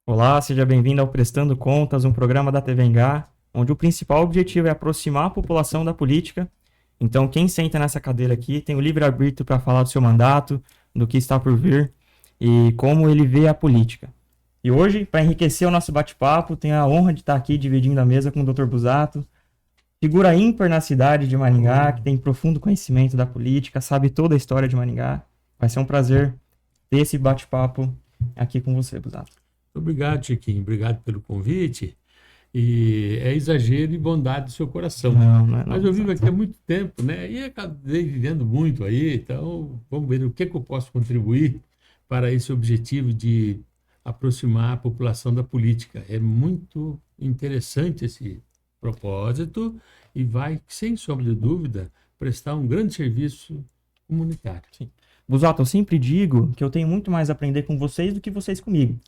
Olá, seja bem-vindo ao Prestando Contas, um programa da TV Engá, onde o principal objetivo é aproximar a população da política. Então, quem senta nessa cadeira aqui tem o livre-arbítrio para falar do seu mandato, do que está por vir e como ele vê a política. E hoje, para enriquecer o nosso bate-papo, tenho a honra de estar aqui dividindo a mesa com o Dr. Busato, figura ímpar na cidade de Maringá, que tem profundo conhecimento da política, sabe toda a história de Maringá. Vai ser um prazer ter esse bate-papo aqui com você, Busato. Obrigado, Chiquinho. Obrigado pelo convite. E é exagero e bondade do seu coração. Não é não. Mas eu vivo aqui há muito tempo, né? E acabei vivendo muito aí. Então, vamos ver o que eu posso contribuir para esse objetivo de aproximar a população da política. É muito interessante esse propósito e vai, sem sombra de dúvida, prestar um grande serviço comunitário. Sim. Busato, eu sempre digo que eu tenho muito mais a aprender com vocês do que vocês comigo.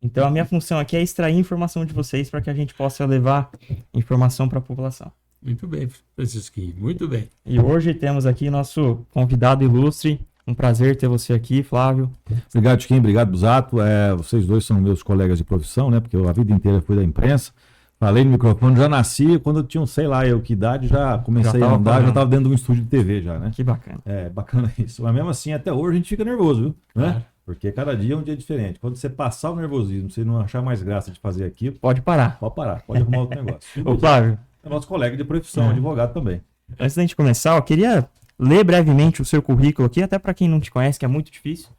Então, a minha função aqui é extrair informação de vocês para que a gente possa levar informação para a população. Muito bem, Francisquinho, muito bem. E hoje temos aqui nosso convidado ilustre. Um prazer ter você aqui, Flávio. Obrigado, Chiquinho. Obrigado, Busato. Vocês dois são meus colegas de profissão, né? Porque eu a vida inteira fui da imprensa. Falei no microfone, já nasci, quando eu tinha, sei lá, que idade, já comecei a andar, já estava dentro de um estúdio de TV já, né? Que bacana. É, bacana isso. Mas mesmo assim, até hoje a gente fica nervoso, viu? Né? Claro. Porque cada dia é um dia diferente. Quando você passar o nervosismo, você não achar mais graça de fazer aquilo, Pode parar. pode parar, pode arrumar outro negócio. Ô, Flávio, É nosso colega de profissão, advogado também. antes da gente começar, eu queria ler brevemente o seu currículo aqui, até para quem não te conhece, que é muito difícil,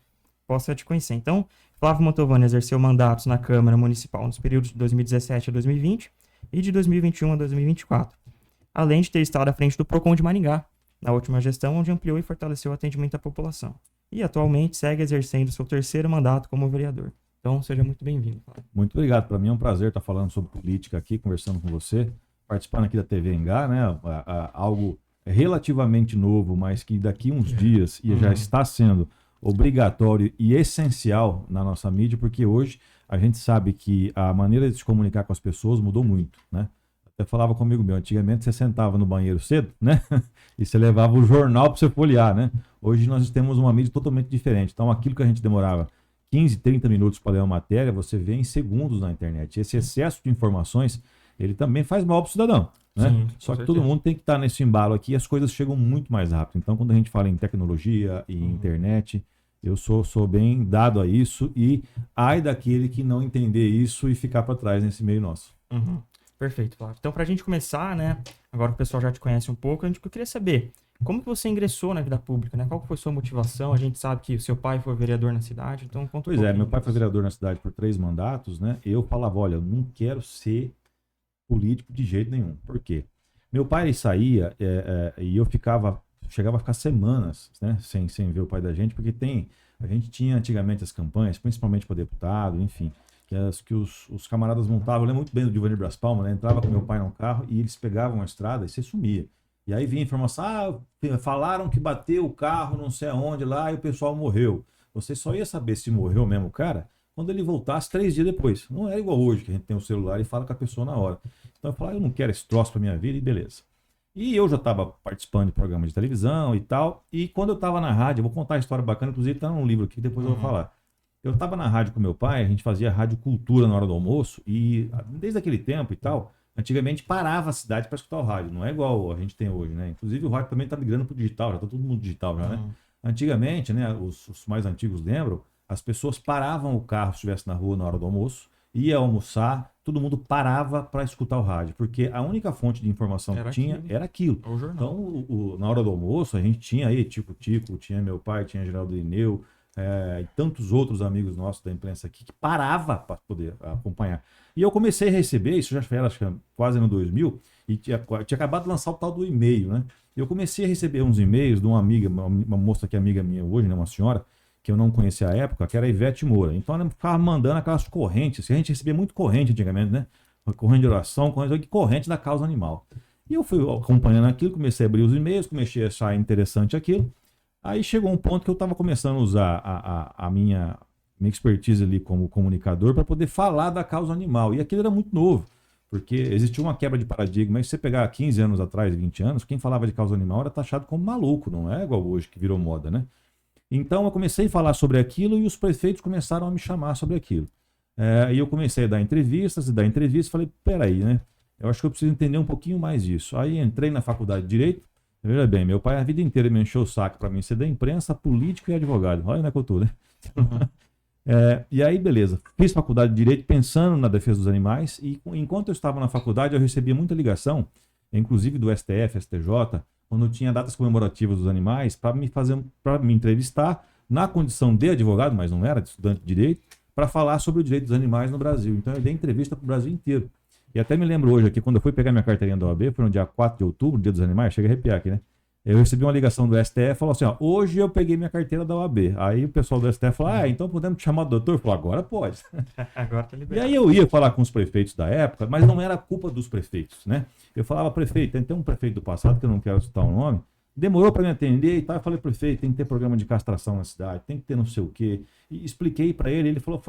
possa te conhecer. Então, Flávio Mantovani exerceu mandatos na Câmara Municipal nos períodos de 2017 a 2020 e de 2021 a 2024, além de ter estado à frente do PROCON de Maringá, na última gestão, onde ampliou e fortaleceu o atendimento à população. E atualmente segue exercendo seu terceiro mandato como vereador. Então, seja muito bem-vindo, Flávio. Muito obrigado. Para mim é um prazer estar falando sobre política aqui, conversando com você, participando aqui da TV Engá, né? Algo relativamente novo, mas que daqui uns dias já está sendo obrigatório e essencial na nossa mídia, porque hoje a gente sabe que a maneira de se comunicar com as pessoas mudou muito, né? Até falava comigo meu, antigamente você sentava no banheiro cedo, né? E você levava o jornal para você folhear, né? Hoje nós temos uma mídia totalmente diferente. Então aquilo que a gente demorava 15, 30 minutos para ler uma matéria, você vê em segundos na internet. Esse excesso de informações, ele também faz mal para o cidadão, né? Sim, Só que com todo certeza. mundo tem que estar nesse embalo aqui e as coisas chegam muito mais rápido. Então quando a gente fala em tecnologia e internet, eu sou bem dado a isso e ai daquele que não entender isso e ficar para trás nesse meio nosso. Uhum. Perfeito, Flávio. Então, para a gente começar, né? Agora que o pessoal já te conhece um pouco, eu queria saber como que você ingressou na vida pública, né? Qual que foi sua motivação? A gente sabe que o seu pai foi vereador na cidade, então conta um Pois é, pouquinho. meu pai foi vereador na cidade por 3 mandatos, né? Eu falava, olha, eu não quero ser político de jeito nenhum. Por quê? Meu pai ele saía e eu chegava a ficar semanas, né? Sem ver o pai da gente, porque a gente tinha antigamente as campanhas, principalmente para deputado, enfim, que os camaradas montavam. Eu lembro muito bem do Giovanni Brás Palma, né? Entrava com meu pai no carro e eles pegavam a estrada e você sumia. E aí vinha a informação, falaram que bateu o carro não sei aonde lá e o pessoal morreu. Você só ia saber se morreu mesmo o cara quando ele voltasse 3 dias depois. Não era igual hoje, que a gente tem o celular e fala com a pessoa na hora. Então eu falava, eu não quero esse troço pra minha vida e beleza. E eu já estava participando de programas de televisão e tal. E quando eu estava na rádio, eu vou contar a história bacana, inclusive está num livro aqui que depois eu vou falar. Eu estava na rádio com meu pai, a gente fazia rádio cultura na hora do almoço e desde aquele tempo e tal, antigamente parava a cidade para escutar o rádio, não é igual a gente tem hoje, né? Inclusive o rádio também está migrando para o digital, já está todo mundo digital já, né? Antigamente, né, os mais antigos lembram, as pessoas paravam o carro se estivesse na rua na hora do almoço, ia almoçar, todo mundo parava para escutar o rádio, porque a única fonte de informação Era que tinha aquilo. era aquilo. O jornal. Então, na hora do almoço, a gente tinha aí Tico-Tico, tinha meu pai, tinha Geraldo Ineu, e tantos outros amigos nossos da imprensa aqui que parava para poder acompanhar. E eu comecei a receber, isso já foi acho que quase no 2000, e tinha acabado de lançar o tal do e-mail, né? Eu comecei a receber uns e-mails de uma amiga, uma moça que é amiga minha hoje, né, uma senhora, que eu não conhecia à época, que era a Ivete Moura. Então ela ficava mandando aquelas correntes, que a gente recebia muito corrente antigamente, né? Corrente de oração, corrente da causa animal. E eu fui acompanhando aquilo, comecei a abrir os e-mails, comecei a achar interessante aquilo. Aí chegou um ponto que eu estava começando a usar a minha expertise ali como comunicador para poder falar da causa animal. E aquilo era muito novo, porque existia uma quebra de paradigma. Mas se você pegar 15 anos atrás, 20 anos, quem falava de causa animal era taxado como maluco, não é igual hoje que virou moda, né? Então eu comecei a falar sobre aquilo e os prefeitos começaram a me chamar sobre aquilo. E eu comecei a dar entrevistas, falei, peraí, né? Eu acho que eu preciso entender um pouquinho mais disso. Aí entrei na faculdade de Direito. Veja bem, meu pai a vida inteira me encheu o saco para mim ser da imprensa, político e advogado. Olha na cultura, né? Uhum. E aí, beleza. Fiz faculdade de Direito pensando na defesa dos animais e enquanto eu estava na faculdade eu recebia muita ligação, inclusive do STF, STJ, quando tinha datas comemorativas dos animais, para me entrevistar na condição de advogado, mas não era de estudante de Direito, para falar sobre o direito dos animais no Brasil. Então eu dei entrevista para o Brasil inteiro. E até me lembro hoje aqui, quando eu fui pegar minha carteirinha da OAB, foi no dia 4 de outubro, dia dos animais, chega a arrepiar aqui, né? Eu recebi uma ligação do STF, falou assim, ó, hoje eu peguei minha carteira da OAB. Aí o pessoal do STF falou, então podemos te chamar de doutor? Eu falei, agora pode. Agora tá E liberado. aí eu ia falar com os prefeitos da época, mas não era culpa dos prefeitos, né? Eu falava, prefeito, tem um prefeito do passado, que eu não quero citar o nome, demorou para me atender e tal. Eu falei, prefeito, tem que ter programa de castração na cidade, tem que ter não sei o quê. E expliquei para ele, ele falou,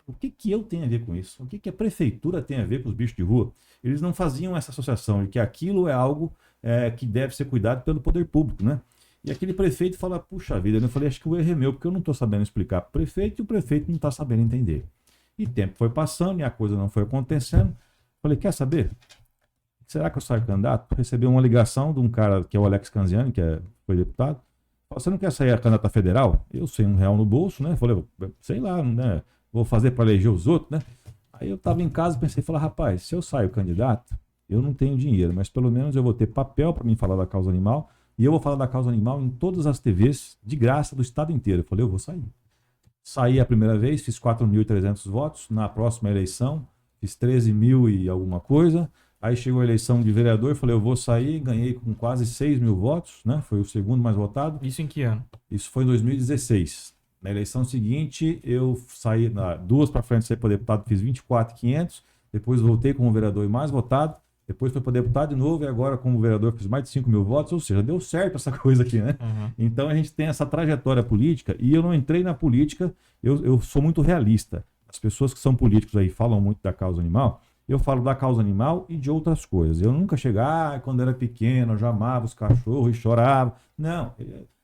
o que eu tenho a ver com isso? O que a prefeitura tem a ver com os bichos de rua? Eles não faziam essa associação de que aquilo é algo que deve ser cuidado pelo poder público, né? E aquele prefeito fala, puxa vida, eu falei, acho que o erro é meu, porque eu não estou sabendo explicar para o prefeito e o prefeito não está sabendo entender. E tempo foi passando e a coisa não foi acontecendo. Falei, quer saber? Será que eu saio candidato? Recebi uma ligação de um cara que é o Alex Canziani, foi deputado. Falei, você não quer sair a candidata federal? Eu sei R$1 no bolso, né? Falei, sei lá, né? Vou fazer para eleger os outros, né? Aí eu estava em casa e pensei, rapaz, se eu saio candidato, eu não tenho dinheiro, mas pelo menos eu vou ter papel para mim falar da causa animal e eu vou falar da causa animal em todas as TVs de graça do estado inteiro. Eu falei, eu vou sair. Saí a primeira vez, fiz 4.300 votos. Na próxima eleição, fiz 13 mil e alguma coisa. Aí chegou a eleição de vereador, falei, eu vou sair, ganhei com quase 6 mil votos, né? Foi o segundo mais votado. Isso em que ano? Isso foi em 2016. Na eleição seguinte, eu saí, duas para frente, saí para deputado, fiz 24.500. Depois voltei como vereador e mais votado. Depois foi para deputado de novo e agora como vereador fiz mais de 5 mil votos. Ou seja, deu certo essa coisa aqui, né? Uhum. Então a gente tem essa trajetória política e eu não entrei na política, eu sou muito realista. As pessoas que são políticos aí falam muito da causa animal. Eu falo da causa animal e de outras coisas. Eu nunca chegava, quando era pequeno, eu já amava os cachorros e chorava. Não,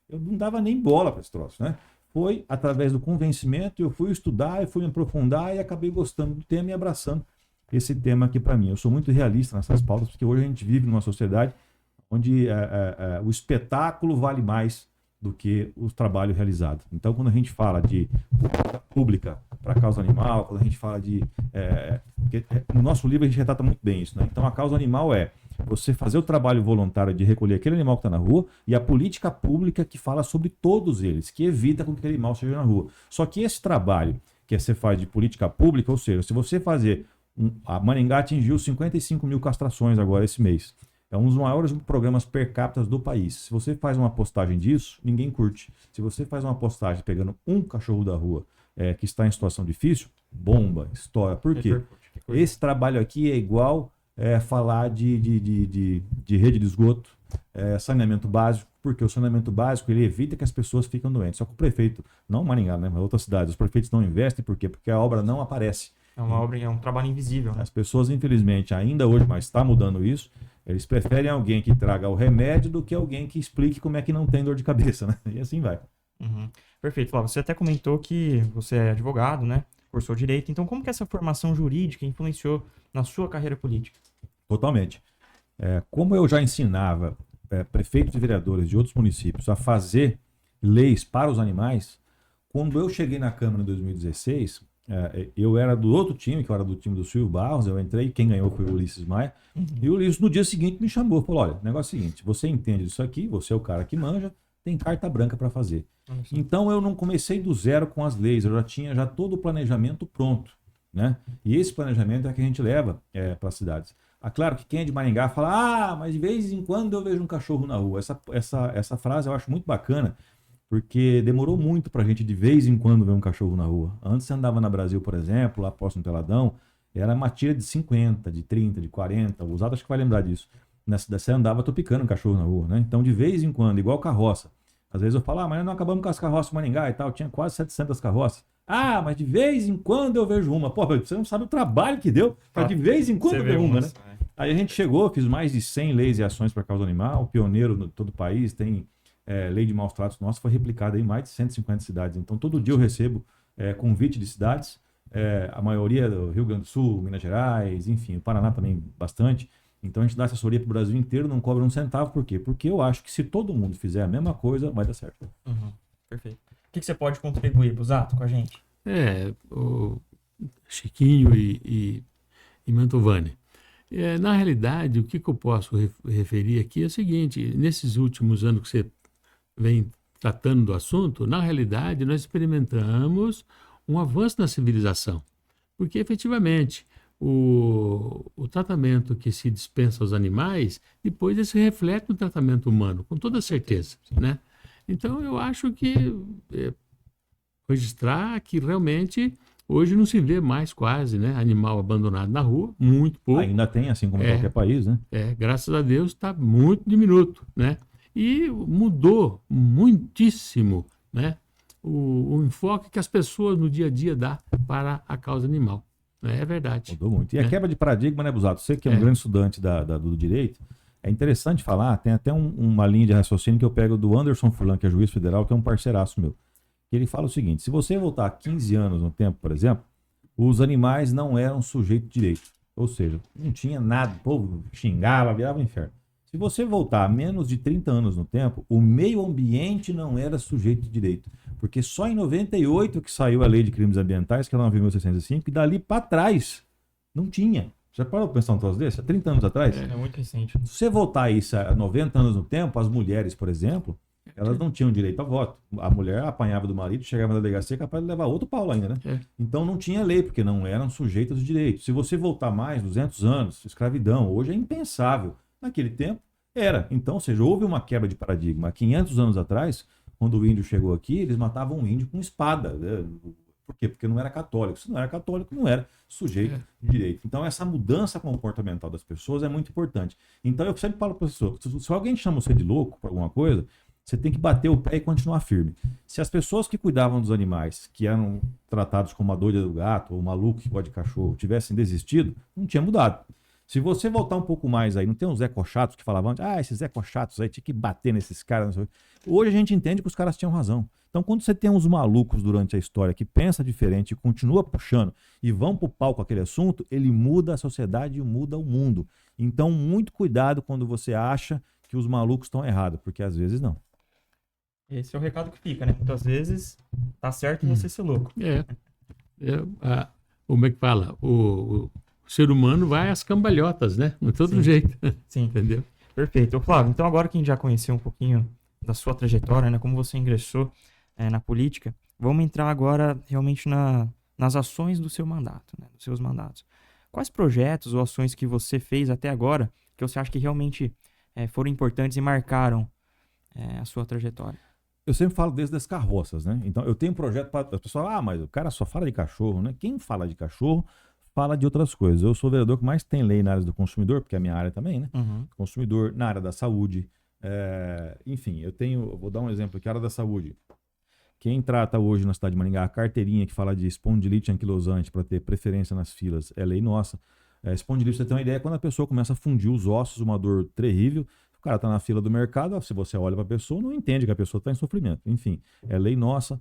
eu não dava nem bola para esse troço, né? Foi através do convencimento, eu fui estudar, eu fui me aprofundar e acabei gostando do tema e abraçando esse tema aqui para mim. Eu sou muito realista nessas pautas, porque hoje a gente vive numa sociedade onde o espetáculo vale mais do que o trabalho realizado. Então, quando a gente fala de pública para a causa animal, quando a gente fala de... no nosso livro a gente retrata muito bem isso, né? Então, a causa animal é você fazer o trabalho voluntário de recolher aquele animal que está na rua e a política pública que fala sobre todos eles, que evita que aquele animal seja na rua. Só que esse trabalho que você faz de política pública, ou seja, se você fazer... A Maringá atingiu 55 mil castrações agora esse mês. É um dos maiores programas per capita do país. Se você faz uma postagem disso, ninguém curte. Se você faz uma postagem pegando um cachorro da rua que está em situação difícil, bomba, estoura. Por quê? Esse trabalho aqui é igual falar de rede de esgoto, saneamento básico, porque o saneamento básico ele evita que as pessoas fiquem doentes. Só que o prefeito, não Maringá, né, mas outras cidades, os prefeitos não investem, por quê? Porque a obra não aparece. É uma obra, é um trabalho invisível, né? As pessoas, infelizmente, ainda hoje, mas está mudando isso, eles preferem alguém que traga o remédio do que alguém que explique como é que não tem dor de cabeça, né? E assim vai. Uhum. Perfeito, Flávio. Você até comentou que você é advogado, né? Cursou Direito. Então, como que essa formação jurídica influenciou na sua carreira política? Totalmente. Como eu já ensinava prefeitos e vereadores de outros municípios a fazer leis para os animais, quando eu cheguei na Câmara em 2016... eu era do outro time, que eu era do time do Silvio Barros, eu entrei, quem ganhou foi o Ulisses Maia, e o Ulisses no dia seguinte me chamou, falou, olha, o negócio é o seguinte, você entende disso aqui, você é o cara que manja, tem carta branca para fazer. Então eu não comecei do zero com as leis, eu já tinha todo o planejamento pronto, né? E esse planejamento é que a gente leva para as cidades. Claro que quem é de Maringá fala, mas de vez em quando eu vejo um cachorro na rua. Essa frase eu acho muito bacana, porque demorou muito pra gente de vez em quando ver um cachorro na rua. Antes você andava na Brasil, por exemplo, lá próximo do Teladão, era uma tira de 50, de 30, de 40, o usado acho que vai lembrar disso. Você andava topicando um cachorro na rua, né? Então de vez em quando, igual carroça. Às vezes eu falo, mas não acabamos com as carroças em Maringá e tal, tinha quase 700 carroças. Mas de vez em quando eu vejo uma. Pô, você não sabe o trabalho que deu pra de vez em quando ver uma, né? Aí a gente chegou, fiz mais de 100 leis e ações para causa animal, pioneiro no todo o país, tem... lei de maus tratos nossa foi replicada em mais de 150 cidades. Então, todo dia eu recebo convite de cidades a maioria do Rio Grande do Sul, Minas Gerais, enfim, o Paraná também bastante. Então a gente dá assessoria para o Brasil inteiro, não cobra um centavo. Por quê? Porque eu acho que se todo mundo fizer a mesma coisa, vai dar certo. Uhum. Perfeito. O que você pode contribuir, Busato, com a gente? O Chiquinho e Mantovani. Na realidade, o que eu posso referir aqui é o seguinte: nesses últimos anos que você vem tratando do assunto, na realidade, nós experimentamos um avanço na civilização, porque efetivamente o tratamento que se dispensa aos animais, depois ele se reflete no tratamento humano, com toda certeza, né? Então, eu acho que registrar que realmente hoje não se vê mais quase, né, animal abandonado na rua, muito pouco. Ainda tem, assim como em qualquer país, né? Graças a Deus está muito diminuto, né? E mudou muitíssimo, né, o enfoque que as pessoas no dia a dia dá para a causa animal. É verdade. Mudou muito. E a quebra de paradigma, né, Busato? Você que é um grande estudante do direito, é interessante falar, tem até uma linha de raciocínio que eu pego do Anderson Furlan, que é juiz federal, que é um parceiraço meu. Ele fala o seguinte: se você voltar 15 anos no tempo, por exemplo, os animais não eram sujeito de direito. Ou seja, não tinha nada, o povo xingava, virava um inferno. Se você voltar menos de 30 anos no tempo, o meio ambiente não era sujeito de direito. Porque só em 98 que saiu a Lei de Crimes Ambientais, que é a 9.605, e dali para trás não tinha. Já parou para pensar um troço desse? Há 30 anos atrás? É muito recente. Se você voltar isso a 90 anos no tempo, as mulheres, por exemplo, elas não tinham direito a voto. A mulher apanhava do marido, chegava na delegacia, capaz de levar outro pau ainda, né? Então não tinha lei, porque não eram sujeitas de direito. Se você voltar mais, 200 anos, escravidão, hoje é impensável. Naquele tempo, era. Então, ou seja, houve uma quebra de paradigma. Há 500 anos atrás, quando o índio chegou aqui, eles matavam o índio com espada. Por quê? Porque não era católico. Se não era católico, não era sujeito de direito. Então, essa mudança comportamental das pessoas é muito importante. Então, eu sempre falo para as pessoas, se alguém chama você de louco por alguma coisa, você tem que bater o pé e continuar firme. Se as pessoas que cuidavam dos animais, que eram tratados como a doida do gato, ou o maluco que gosta de cachorro, tivessem desistido, não tinha mudado. Se você voltar um pouco mais aí, não tem uns ecochatos que falavam antes, esses ecochatos aí, tinha que bater nesses caras. Hoje a gente entende que os caras tinham razão. Então, quando você tem uns malucos durante a história que pensa diferente e continua puxando e vão pro pau com aquele assunto, ele muda a sociedade e muda o mundo. Então, muito cuidado quando você acha que os malucos estão errados, porque às vezes não. Esse é o recado que fica, né? Muitas vezes tá certo você ser louco. Como é que fala? O ser humano vai às cambalhotas, né? De todo jeito. Sim. Entendeu? Perfeito. Ô, Flávio, então agora que a gente já conheceu um pouquinho da sua trajetória, né? Como você ingressou na política, vamos entrar agora realmente nas ações do seu mandato, né? Dos seus mandatos. Quais projetos ou ações que você fez até agora que você acha que realmente foram importantes e marcaram a sua trajetória? Eu sempre falo desde as carroças, né? Então, eu tenho um projeto para... As pessoas falam, mas o cara só fala de cachorro, né? Quem fala de cachorro fala de outras coisas. Eu sou o vereador que mais tem lei na área do consumidor, porque é a minha área também, né? Uhum. Consumidor, na área da saúde. Enfim, vou dar um exemplo aqui, a área da saúde. Quem trata hoje na cidade de Maringá a carteirinha que fala de espondilite anquilosante para ter preferência nas filas é lei nossa. Espondilite, você tem uma ideia, quando a pessoa começa a fundir os ossos, uma dor terrível, o cara tá na fila do mercado, se você olha para a pessoa, não entende que a pessoa está em sofrimento. Enfim, é lei nossa.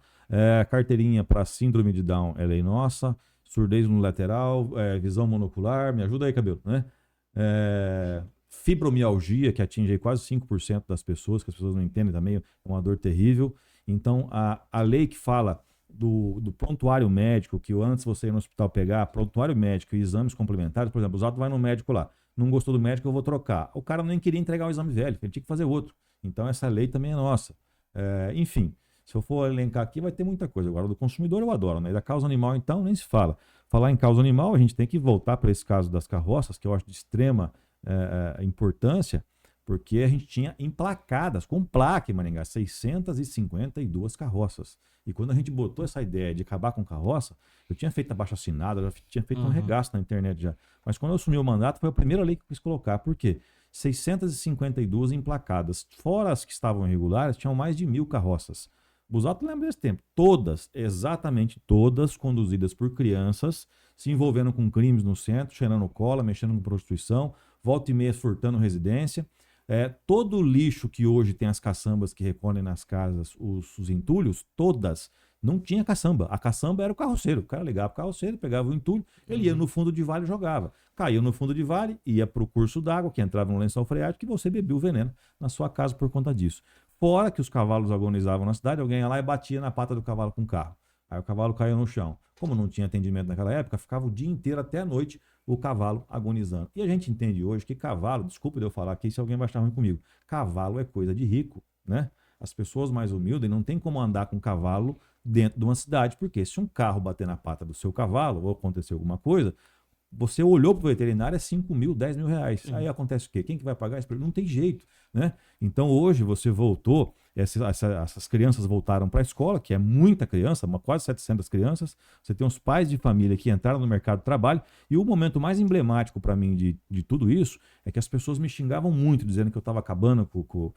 Carteirinha para síndrome de Down é lei nossa. Surdez unilateral, visão monocular, me ajuda aí, cabelo, né? Fibromialgia, que atinge aí quase 5% das pessoas, que as pessoas não entendem também, é uma dor terrível. Então, a lei que fala do prontuário médico, que antes você ir no hospital pegar prontuário médico e exames complementares, por exemplo, o Zato vai no médico lá, não gostou do médico, eu vou trocar. O cara nem queria entregar o exame velho, ele tinha que fazer outro. Então, essa lei também é nossa. Enfim, se eu for elencar aqui, vai ter muita coisa. Agora, do consumidor eu adoro, né? Da causa animal, então, nem se fala. Falar em causa animal, a gente tem que voltar para esse caso das carroças, que eu acho de extrema importância, porque a gente tinha emplacadas, com placa em Maringá, 652 carroças. E quando a gente botou essa ideia de acabar com carroça, eu tinha feito abaixo-assinado, já tinha feito um regaço na internet já. Mas quando eu assumi o mandato, foi a primeira lei que eu quis colocar. Por quê? 652 emplacadas. Fora as que estavam irregulares, tinham mais de 1.000 carroças. Busato lembra desse tempo. Todas, exatamente todas, conduzidas por crianças, se envolvendo com crimes no centro, cheirando cola, mexendo com prostituição, volta e meia furtando residência. Todo o lixo que hoje tem as caçambas que recolhem nas casas os entulhos, todas Não tinha caçamba. A caçamba era o carroceiro. O cara ligava pro carroceiro, pegava o entulho, ele ia no fundo de vale e jogava. Caiu no fundo de vale, ia pro curso d'água, que entrava no lençol freático, e você bebia o veneno na sua casa por conta disso. Fora que os cavalos agonizavam na cidade, alguém ia lá e batia na pata do cavalo com o carro. Aí o cavalo caiu no chão. Como não tinha atendimento naquela época, ficava o dia inteiro até a noite o cavalo agonizando. E a gente entende hoje que cavalo, desculpa de eu falar aqui se alguém vai achar ruim comigo, cavalo é coisa de rico, né? As pessoas mais humildes não tem como andar com cavalo dentro de uma cidade, porque se um carro bater na pata do seu cavalo ou acontecer alguma coisa, você olhou para o veterinário, é 5 mil, 10 mil reais. Aí acontece o quê? Quem que vai pagar isso? Não tem jeito, né? Então hoje você voltou, essas crianças voltaram para a escola, que é muita criança, quase 700 crianças. Você tem os pais de família que entraram no mercado de trabalho. E o momento mais emblemático para mim de tudo isso é que as pessoas me xingavam muito, dizendo que eu estava acabando com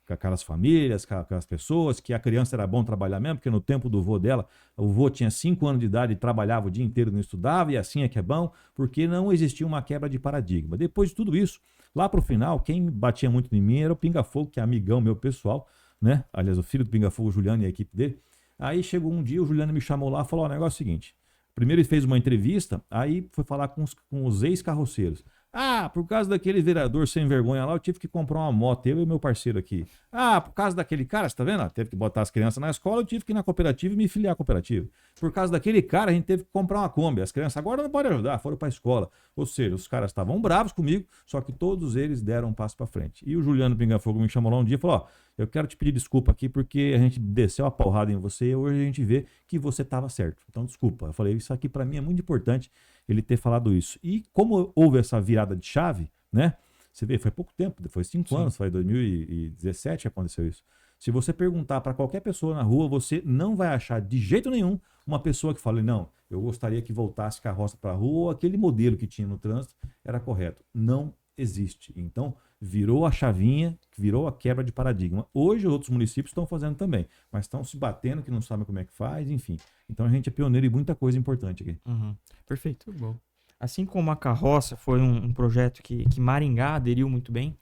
aquelas famílias, com aquelas pessoas, que a criança era bom trabalhar mesmo, porque no tempo do vô dela, o vô tinha 5 anos de idade e trabalhava o dia inteiro, não estudava, e assim é que é bom, porque não existia uma quebra de paradigma. Depois de tudo isso, lá pro final, quem batia muito em mim era o Pinga Fogo, que é amigão meu pessoal, né? Aliás, o filho do Pinga Fogo, o Juliano, e a equipe dele. Aí chegou um dia, o Juliano me chamou lá e falou: o negócio é o seguinte, primeiro ele fez uma entrevista, aí foi falar com os ex-carroceiros. Ah, por causa daquele vereador sem vergonha lá, eu tive que comprar uma moto, eu e meu parceiro aqui. Ah, por causa daquele cara, você tá vendo? Teve que botar as crianças na escola, eu tive que ir na cooperativa e me filiar à cooperativa. Por causa daquele cara, a gente teve que comprar uma Kombi. As crianças agora não podem ajudar, foram pra escola. Ou seja, os caras estavam bravos comigo, só que todos eles deram um passo pra frente. E o Juliano Pingafogo me chamou lá um dia e falou: ó, eu quero te pedir desculpa aqui porque a gente desceu a porrada em você e hoje a gente vê que você estava certo. Então, desculpa. Eu falei, isso aqui para mim é muito importante ele ter falado isso. E como houve essa virada de chave, né? Você vê, foi pouco tempo, foi 5 anos, foi 2017 que aconteceu isso. Se você perguntar para qualquer pessoa na rua, você não vai achar de jeito nenhum uma pessoa que fale, não, eu gostaria que voltasse carroça para a rua ou aquele modelo que tinha no trânsito era correto. Não existe. Então, virou a chavinha, virou a quebra de paradigma. Hoje, outros municípios estão fazendo também, mas estão se batendo, que não sabem como é que faz, enfim. Então, a gente é pioneiro em muita coisa importante aqui. Uhum. Perfeito. Muito bom. Assim como a carroça foi um projeto que Maringá aderiu muito bem,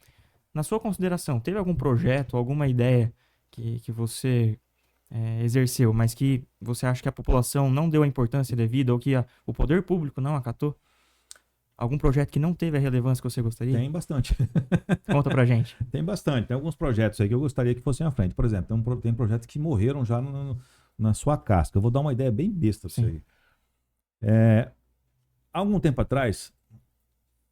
na sua consideração, teve algum projeto, alguma ideia que você exerceu, mas que você acha que a população não deu a importância devida ou que o poder público não acatou? Algum projeto que não teve a relevância que você gostaria? Tem bastante. Conta pra gente. Tem bastante. Tem alguns projetos aí que eu gostaria que fossem à frente. Por exemplo, tem projetos que morreram já na sua casca. Eu vou dar uma ideia bem besta pra você aí. Há algum tempo atrás,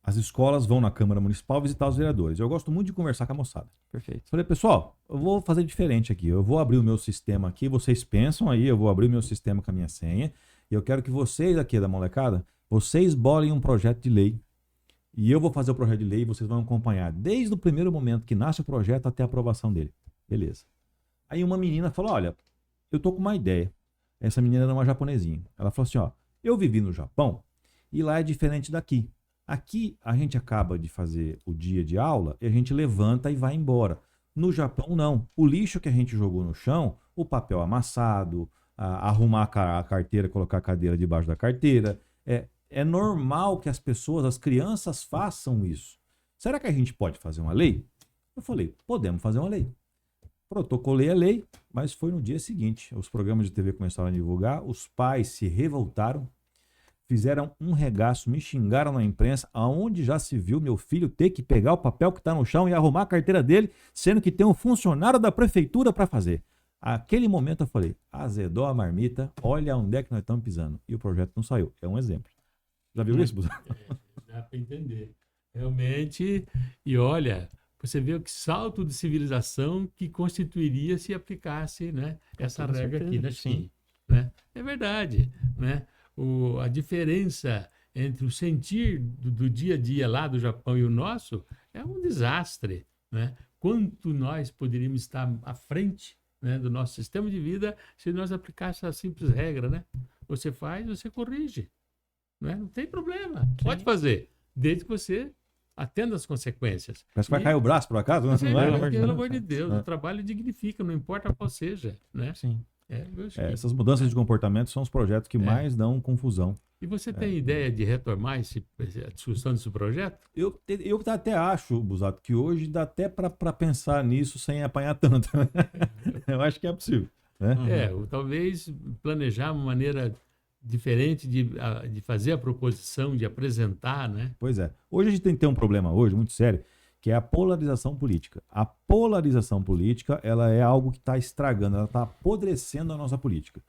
as escolas vão na Câmara Municipal visitar os vereadores. Eu gosto muito de conversar com a moçada. Perfeito. Falei, pessoal, eu vou fazer diferente aqui. Eu vou abrir o meu sistema aqui. Vocês pensam aí, eu vou abrir o meu sistema com a minha senha. E eu quero que vocês aqui da molecada, vocês bolem um projeto de lei. E eu vou fazer o projeto de lei e vocês vão acompanhar desde o primeiro momento que nasce o projeto até a aprovação dele. Beleza. Aí uma menina falou, olha, eu tô com uma ideia. Essa menina era uma japonesinha. Ela falou assim, ó, eu vivi no Japão e lá é diferente daqui. Aqui a gente acaba de fazer o dia de aula e a gente levanta e vai embora. No Japão não. O lixo que a gente jogou no chão, o papel amassado, arrumar a carteira, colocar a cadeira debaixo da carteira, é normal que as pessoas, as crianças façam isso. Será que a gente pode fazer uma lei? Eu falei, podemos fazer uma lei. Protocolei a lei, mas foi no dia seguinte. Os programas de TV começaram a divulgar, os pais se revoltaram, fizeram um regaço, me xingaram na imprensa, aonde já se viu meu filho ter que pegar o papel que está no chão e arrumar a carteira dele, sendo que tem um funcionário da prefeitura para fazer. Aquele momento eu falei, azedou a marmita, olha onde é que nós estamos pisando. E o projeto não saiu. É um exemplo. Já viu isso, Busa? Dá para entender. Realmente, e olha, você vê que salto de civilização que constituiria se aplicasse, né, essa regra aqui na China. Né? É verdade. Né? A diferença entre o sentir do dia a dia lá do Japão e o nosso é um desastre. Né? Quanto nós poderíamos estar à frente, né, do nosso sistema de vida se nós aplicássemos a simples regra. Né? Você faz, você corrige. Não tem problema. Pode fazer, desde que você atenda as consequências. Parece que vai cair o braço, por acaso? Não vai, pelo amor de Deus, o trabalho dignifica, não importa qual seja. Né? Sim. Essas mudanças de comportamento são os projetos que mais dão confusão. E você tem ideia de retomar a discussão desse projeto? Eu até acho, Busato, que hoje dá até para pensar nisso sem apanhar tanto. Eu acho que é possível. né? Ou talvez planejar uma maneira diferente de fazer a proposição, de apresentar, né? Pois é. Hoje a gente tem que ter um problema hoje muito sério, que é a polarização política. A polarização política, ela é algo que está estragando, ela está apodrecendo a nossa política.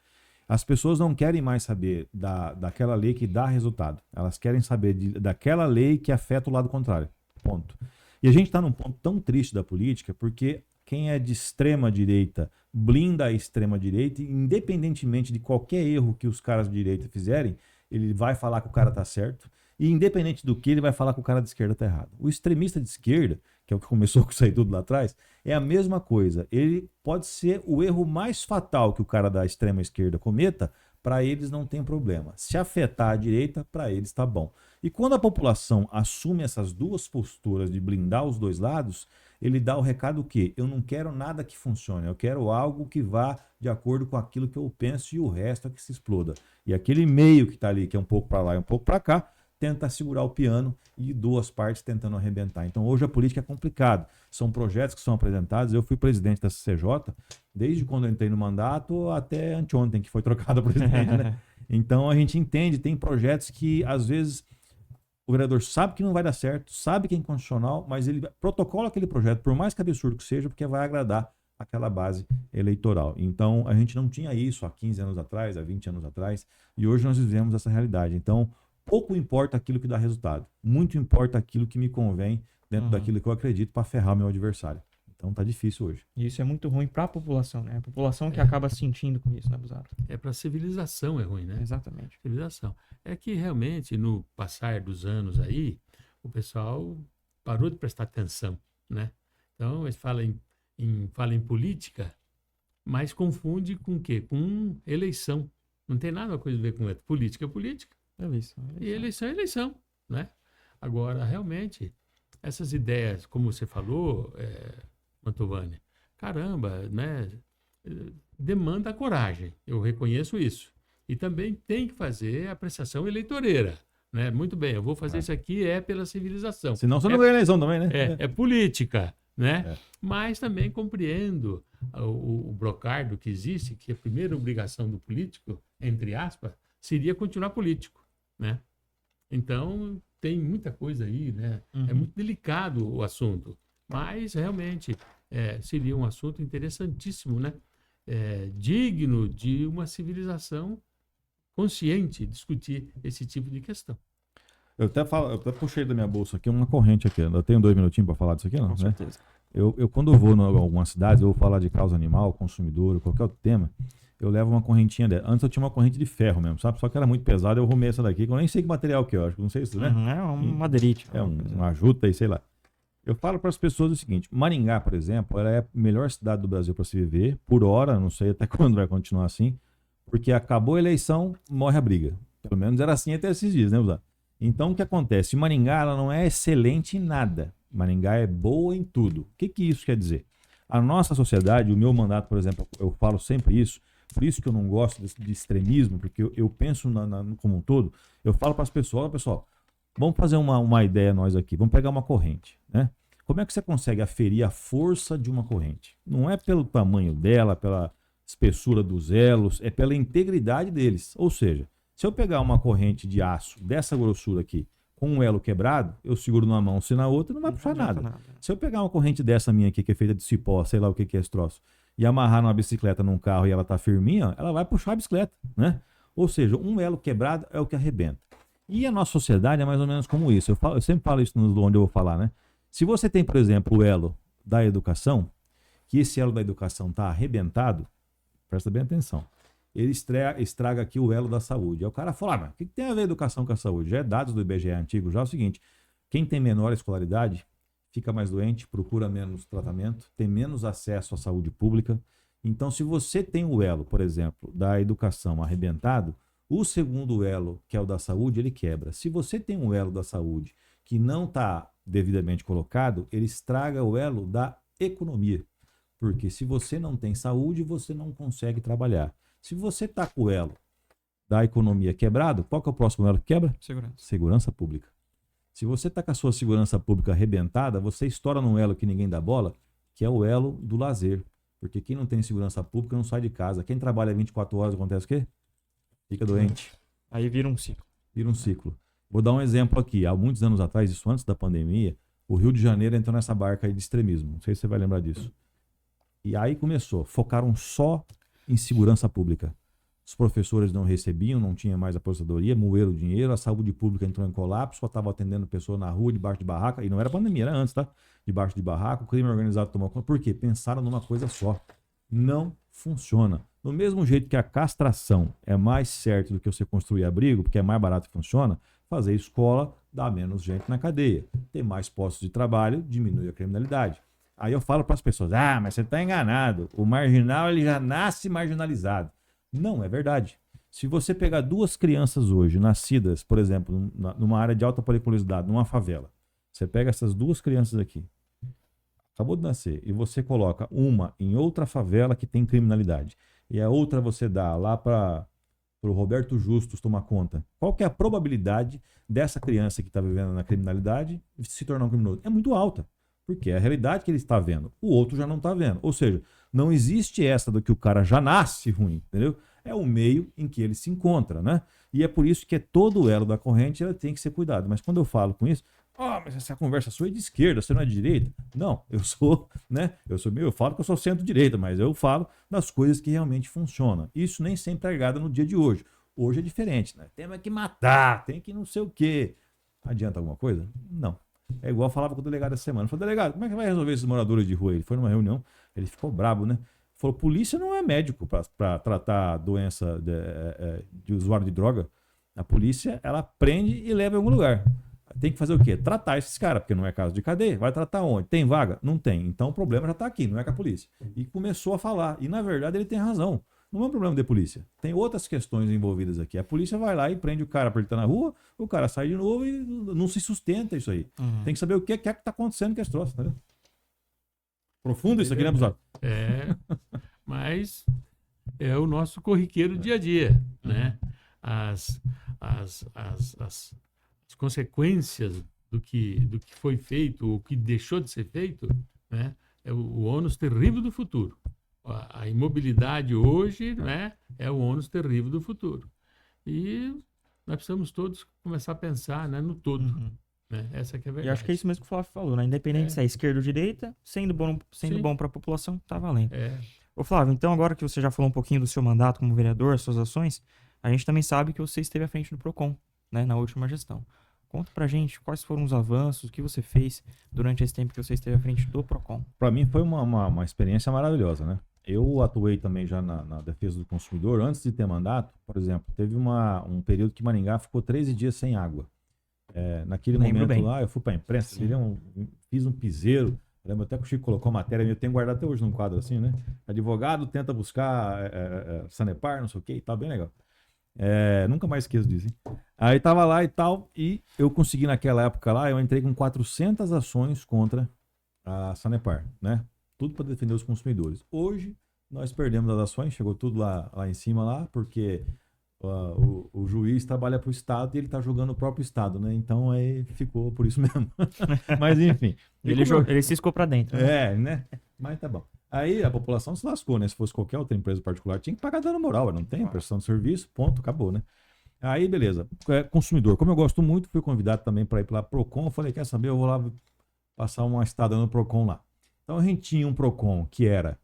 As pessoas não querem mais saber daquela lei que dá resultado. Elas querem saber daquela lei que afeta o lado contrário. Ponto. E a gente está num ponto tão triste da política, porque quem é de extrema direita blinda a extrema direita, e independentemente de qualquer erro que os caras de direita fizerem, ele vai falar que o cara tá certo, e independente do que, ele vai falar que o cara de esquerda tá errado. O extremista de esquerda, que é o que começou com isso aí tudo lá atrás, é a mesma coisa. Ele pode ser o erro mais fatal que o cara da extrema esquerda cometa, para eles não tem problema. Se afetar a direita, para eles tá bom. E quando a população assume essas duas posturas de blindar os dois lados, ele dá o recado que eu não quero nada que funcione, eu quero algo que vá de acordo com aquilo que eu penso e o resto é que se exploda. E aquele meio que está ali, que é um pouco para lá e um pouco para cá, tenta segurar o piano e duas partes tentando arrebentar. Então hoje a política é complicado. São projetos que são apresentados. Eu fui presidente da CCJ desde quando eu entrei no mandato até anteontem que foi trocado o presidente, né? Então a gente entende, tem projetos que às vezes o vereador sabe que não vai dar certo, sabe que é inconstitucional, mas ele protocola aquele projeto, por mais que absurdo que seja, porque vai agradar aquela base eleitoral. Então, a gente não tinha isso há 15 anos atrás, há 20 anos atrás, e hoje nós vivemos essa realidade. Então, pouco importa aquilo que dá resultado, muito importa aquilo que me convém dentro daquilo que eu acredito para ferrar meu adversário. Então, tá difícil hoje. E isso é muito ruim para a população, né? A população que acaba sentindo com isso, né, Busato? É para a civilização, é ruim, né? Exatamente. Civilização. É que realmente, no passar dos anos aí, o pessoal parou de prestar atenção, né? Então, eles falam em política, mas confunde com o quê? Com eleição. Não tem nada a coisa a ver com política. É política. Eleição. E eleição é eleição, né? Agora, realmente, essas ideias, como você falou, Mantovani, caramba, né? Demanda coragem, eu reconheço isso. E também tem que fazer a apreciação eleitoreira, né? Muito bem, eu vou fazer isso aqui pela civilização. Senão você não ganha eleição também, né? É política, né? Mas também compreendo o brocardo que existe, que a primeira obrigação do político, entre aspas, seria continuar político, né? Então, tem muita coisa aí, né? É muito delicado o assunto, mas realmente seria um assunto interessantíssimo, né? Digno de uma civilização consciente discutir esse tipo de questão. Eu até puxei da minha bolsa aqui uma corrente aqui. Eu tenho 2 minutinhos para falar disso aqui, não? Com certeza. Eu quando eu vou em algumas cidades, eu vou falar de causa animal, consumidor, qualquer outro tema, eu levo uma correntinha dela. Antes eu tinha uma corrente de ferro mesmo, sabe? Só que era muito pesada, eu arrumei essa daqui, que eu nem sei que material que é, eu acho, não sei se, né? É um madeirite. Uma juta aí, sei lá. Eu falo para as pessoas o seguinte: Maringá, por exemplo, ela é a melhor cidade do Brasil para se viver, por hora, não sei até quando vai continuar assim, porque acabou a eleição, morre a briga. Pelo menos era assim até esses dias, né, Zé? Então, o que acontece? Maringá, ela não é excelente em nada. Maringá é boa em tudo. O que isso quer dizer? A nossa sociedade, o meu mandato, por exemplo, eu falo sempre isso, por isso que eu não gosto de extremismo, porque eu penso como um todo, eu falo para as pessoas, pessoal, vamos fazer uma ideia nós aqui, vamos pegar uma corrente, né? Como é que você consegue aferir a força de uma corrente? Não é pelo tamanho dela, pela espessura dos elos, é pela integridade deles. Ou seja, se eu pegar uma corrente de aço dessa grossura aqui, com um elo quebrado, eu seguro numa mão, se na outra, não vai puxar nada. Se eu pegar uma corrente dessa minha aqui, que é feita de cipó, sei lá o que é esse troço, e amarrar numa bicicleta num carro e ela tá firminha, ela vai puxar a bicicleta, né? Ou seja, um elo quebrado é o que arrebenta. E a nossa sociedade é mais ou menos como isso. Eu sempre falo isso onde eu vou falar, né? Se você tem, por exemplo, o elo da educação, que esse elo da educação está arrebentado, presta bem atenção, ele estraga aqui o elo da saúde. Aí o cara fala, mas o que tem a ver a educação com a saúde? Já é dados do IBGE antigo, já é o seguinte, quem tem menor escolaridade fica mais doente, procura menos tratamento, tem menos acesso à saúde pública. Então, se você tem o elo, por exemplo, da educação arrebentado, o segundo elo, que é o da saúde, ele quebra. Se você tem um elo da saúde que não está devidamente colocado, ele estraga o elo da economia. Porque se você não tem saúde, você não consegue trabalhar. Se você está com o elo da economia quebrado, qual que é o próximo elo que quebra? Segurança pública. Se você está com a sua segurança pública arrebentada, você estoura num elo que ninguém dá bola, que é o elo do lazer. Porque quem não tem segurança pública não sai de casa. Quem trabalha 24 horas acontece o quê? Fica doente. Aí vira um ciclo. Vira um ciclo. Vou dar um exemplo aqui. Há muitos anos atrás, isso antes da pandemia, o Rio de Janeiro entrou nessa barca aí de extremismo. Não sei se você vai lembrar disso. E aí começou. Focaram só em segurança pública. Os professores não recebiam, não tinha mais aposentadoria, moeram o dinheiro, a saúde pública entrou em colapso, só estava atendendo pessoas na rua, debaixo de barraca, e não era pandemia, era antes, tá? Debaixo de barraca, o crime organizado tomou conta. Por quê? Pensaram numa coisa só. Não funciona. Do mesmo jeito que a castração é mais certo do que você construir abrigo, porque é mais barato e funciona, fazer escola dá menos gente na cadeia. Tem mais postos de trabalho, diminui a criminalidade. Aí eu falo para as pessoas, mas você está enganado. O marginal ele já nasce marginalizado. Não, é verdade. Se você pegar duas crianças hoje, nascidas, por exemplo, numa área de alta periculosidade, numa favela, você pega essas duas crianças aqui, acabou de nascer, e você coloca uma em outra favela que tem criminalidade, e a outra você dá lá para o Roberto Justus tomar conta, qual que é a probabilidade dessa criança que está vivendo na criminalidade se tornar um criminoso? É muito alta, porque é a realidade que ele está vendo, o outro já não está vendo. Ou seja, não existe essa do que o cara já nasce ruim, entendeu? É o meio em que ele se encontra, né? E é por isso que todo o elo da corrente ela tem que ser cuidado. Mas quando eu falo com isso, mas essa conversa sua é de esquerda, você não é de direita? Não, eu sou, né? Eu falo que eu sou centro-direita, mas eu falo das coisas que realmente funcionam. Isso nem sempre é ligado no dia de hoje. Hoje é diferente, né? Tem que matar, tem que não sei o quê. Adianta alguma coisa? Não. É igual eu falava com o delegado essa semana. Eu falei, delegado, como é que vai resolver esses moradores de rua? Ele foi numa reunião, ele ficou brabo, né? Falou, polícia não é médico para tratar doença de usuário de droga. A polícia, ela prende e leva em algum lugar. Tem que fazer o quê? Tratar esses caras, porque não é caso de cadeia. Vai tratar onde? Tem vaga? Não tem. Então o problema já está aqui, não é com a polícia. E começou a falar. E na verdade ele tem razão. Não é um problema de polícia. Tem outras questões envolvidas aqui. A polícia vai lá e prende o cara porque ele está na rua, o cara sai de novo e não se sustenta isso aí. Uhum. Tem que saber o que é que está acontecendo com esse troço, entendeu? Profundo isso aqui, né, Abusado? Mas é o nosso corriqueiro dia a dia, né? As consequências do que foi feito, ou que deixou de ser feito, né? É o ônus terrível do futuro. A imobilidade hoje, né, é o ônus terrível do futuro. E nós precisamos todos começar a pensar, né, no todo. Uhum. Né? Essa que é a verdade. E acho que é isso mesmo que o Flávio falou, né? Independente se é esquerda ou direita, sendo bom para a população, tá valendo. Ô Flávio, então agora que você já falou um pouquinho do seu mandato como vereador, as suas ações, a gente também sabe que você esteve à frente do PROCON, né, na última gestão. Conta pra gente quais foram os avanços, o que você fez durante esse tempo que você esteve à frente do PROCON. Para mim foi uma experiência maravilhosa, né? Eu atuei também já na defesa do consumidor. Antes de ter mandato, por exemplo, teve um período que Maringá ficou 13 dias sem água. Naquele momento lá, eu fui para a imprensa, fiz um piseiro. Lembro até que o Chico colocou matéria, eu tenho guardado até hoje num quadro assim, né? Advogado tenta buscar Sanepar, não sei o que, e tal, bem legal. Nunca mais esqueço disso, hein? Aí tava lá e tal, e eu consegui naquela época lá, eu entrei com 400 ações contra a Sanepar, né? Tudo para defender os consumidores. Hoje, nós perdemos as ações, chegou tudo lá em cima lá, porque o juiz trabalha para o Estado e ele está jogando o próprio Estado, né? Então aí ficou por isso mesmo. Mas enfim. Ele ciscou para dentro. Né? Mas tá bom. Aí a população se lascou, né? Se fosse qualquer outra empresa particular, tinha que pagar dano moral. Não tem prestação de serviço, ponto, acabou, né? Aí, beleza. Consumidor. Como eu gosto muito, fui convidado também para ir para PROCON. Eu falei, quer saber? Eu vou lá passar uma estada no PROCON lá. Então a gente tinha um PROCON que era...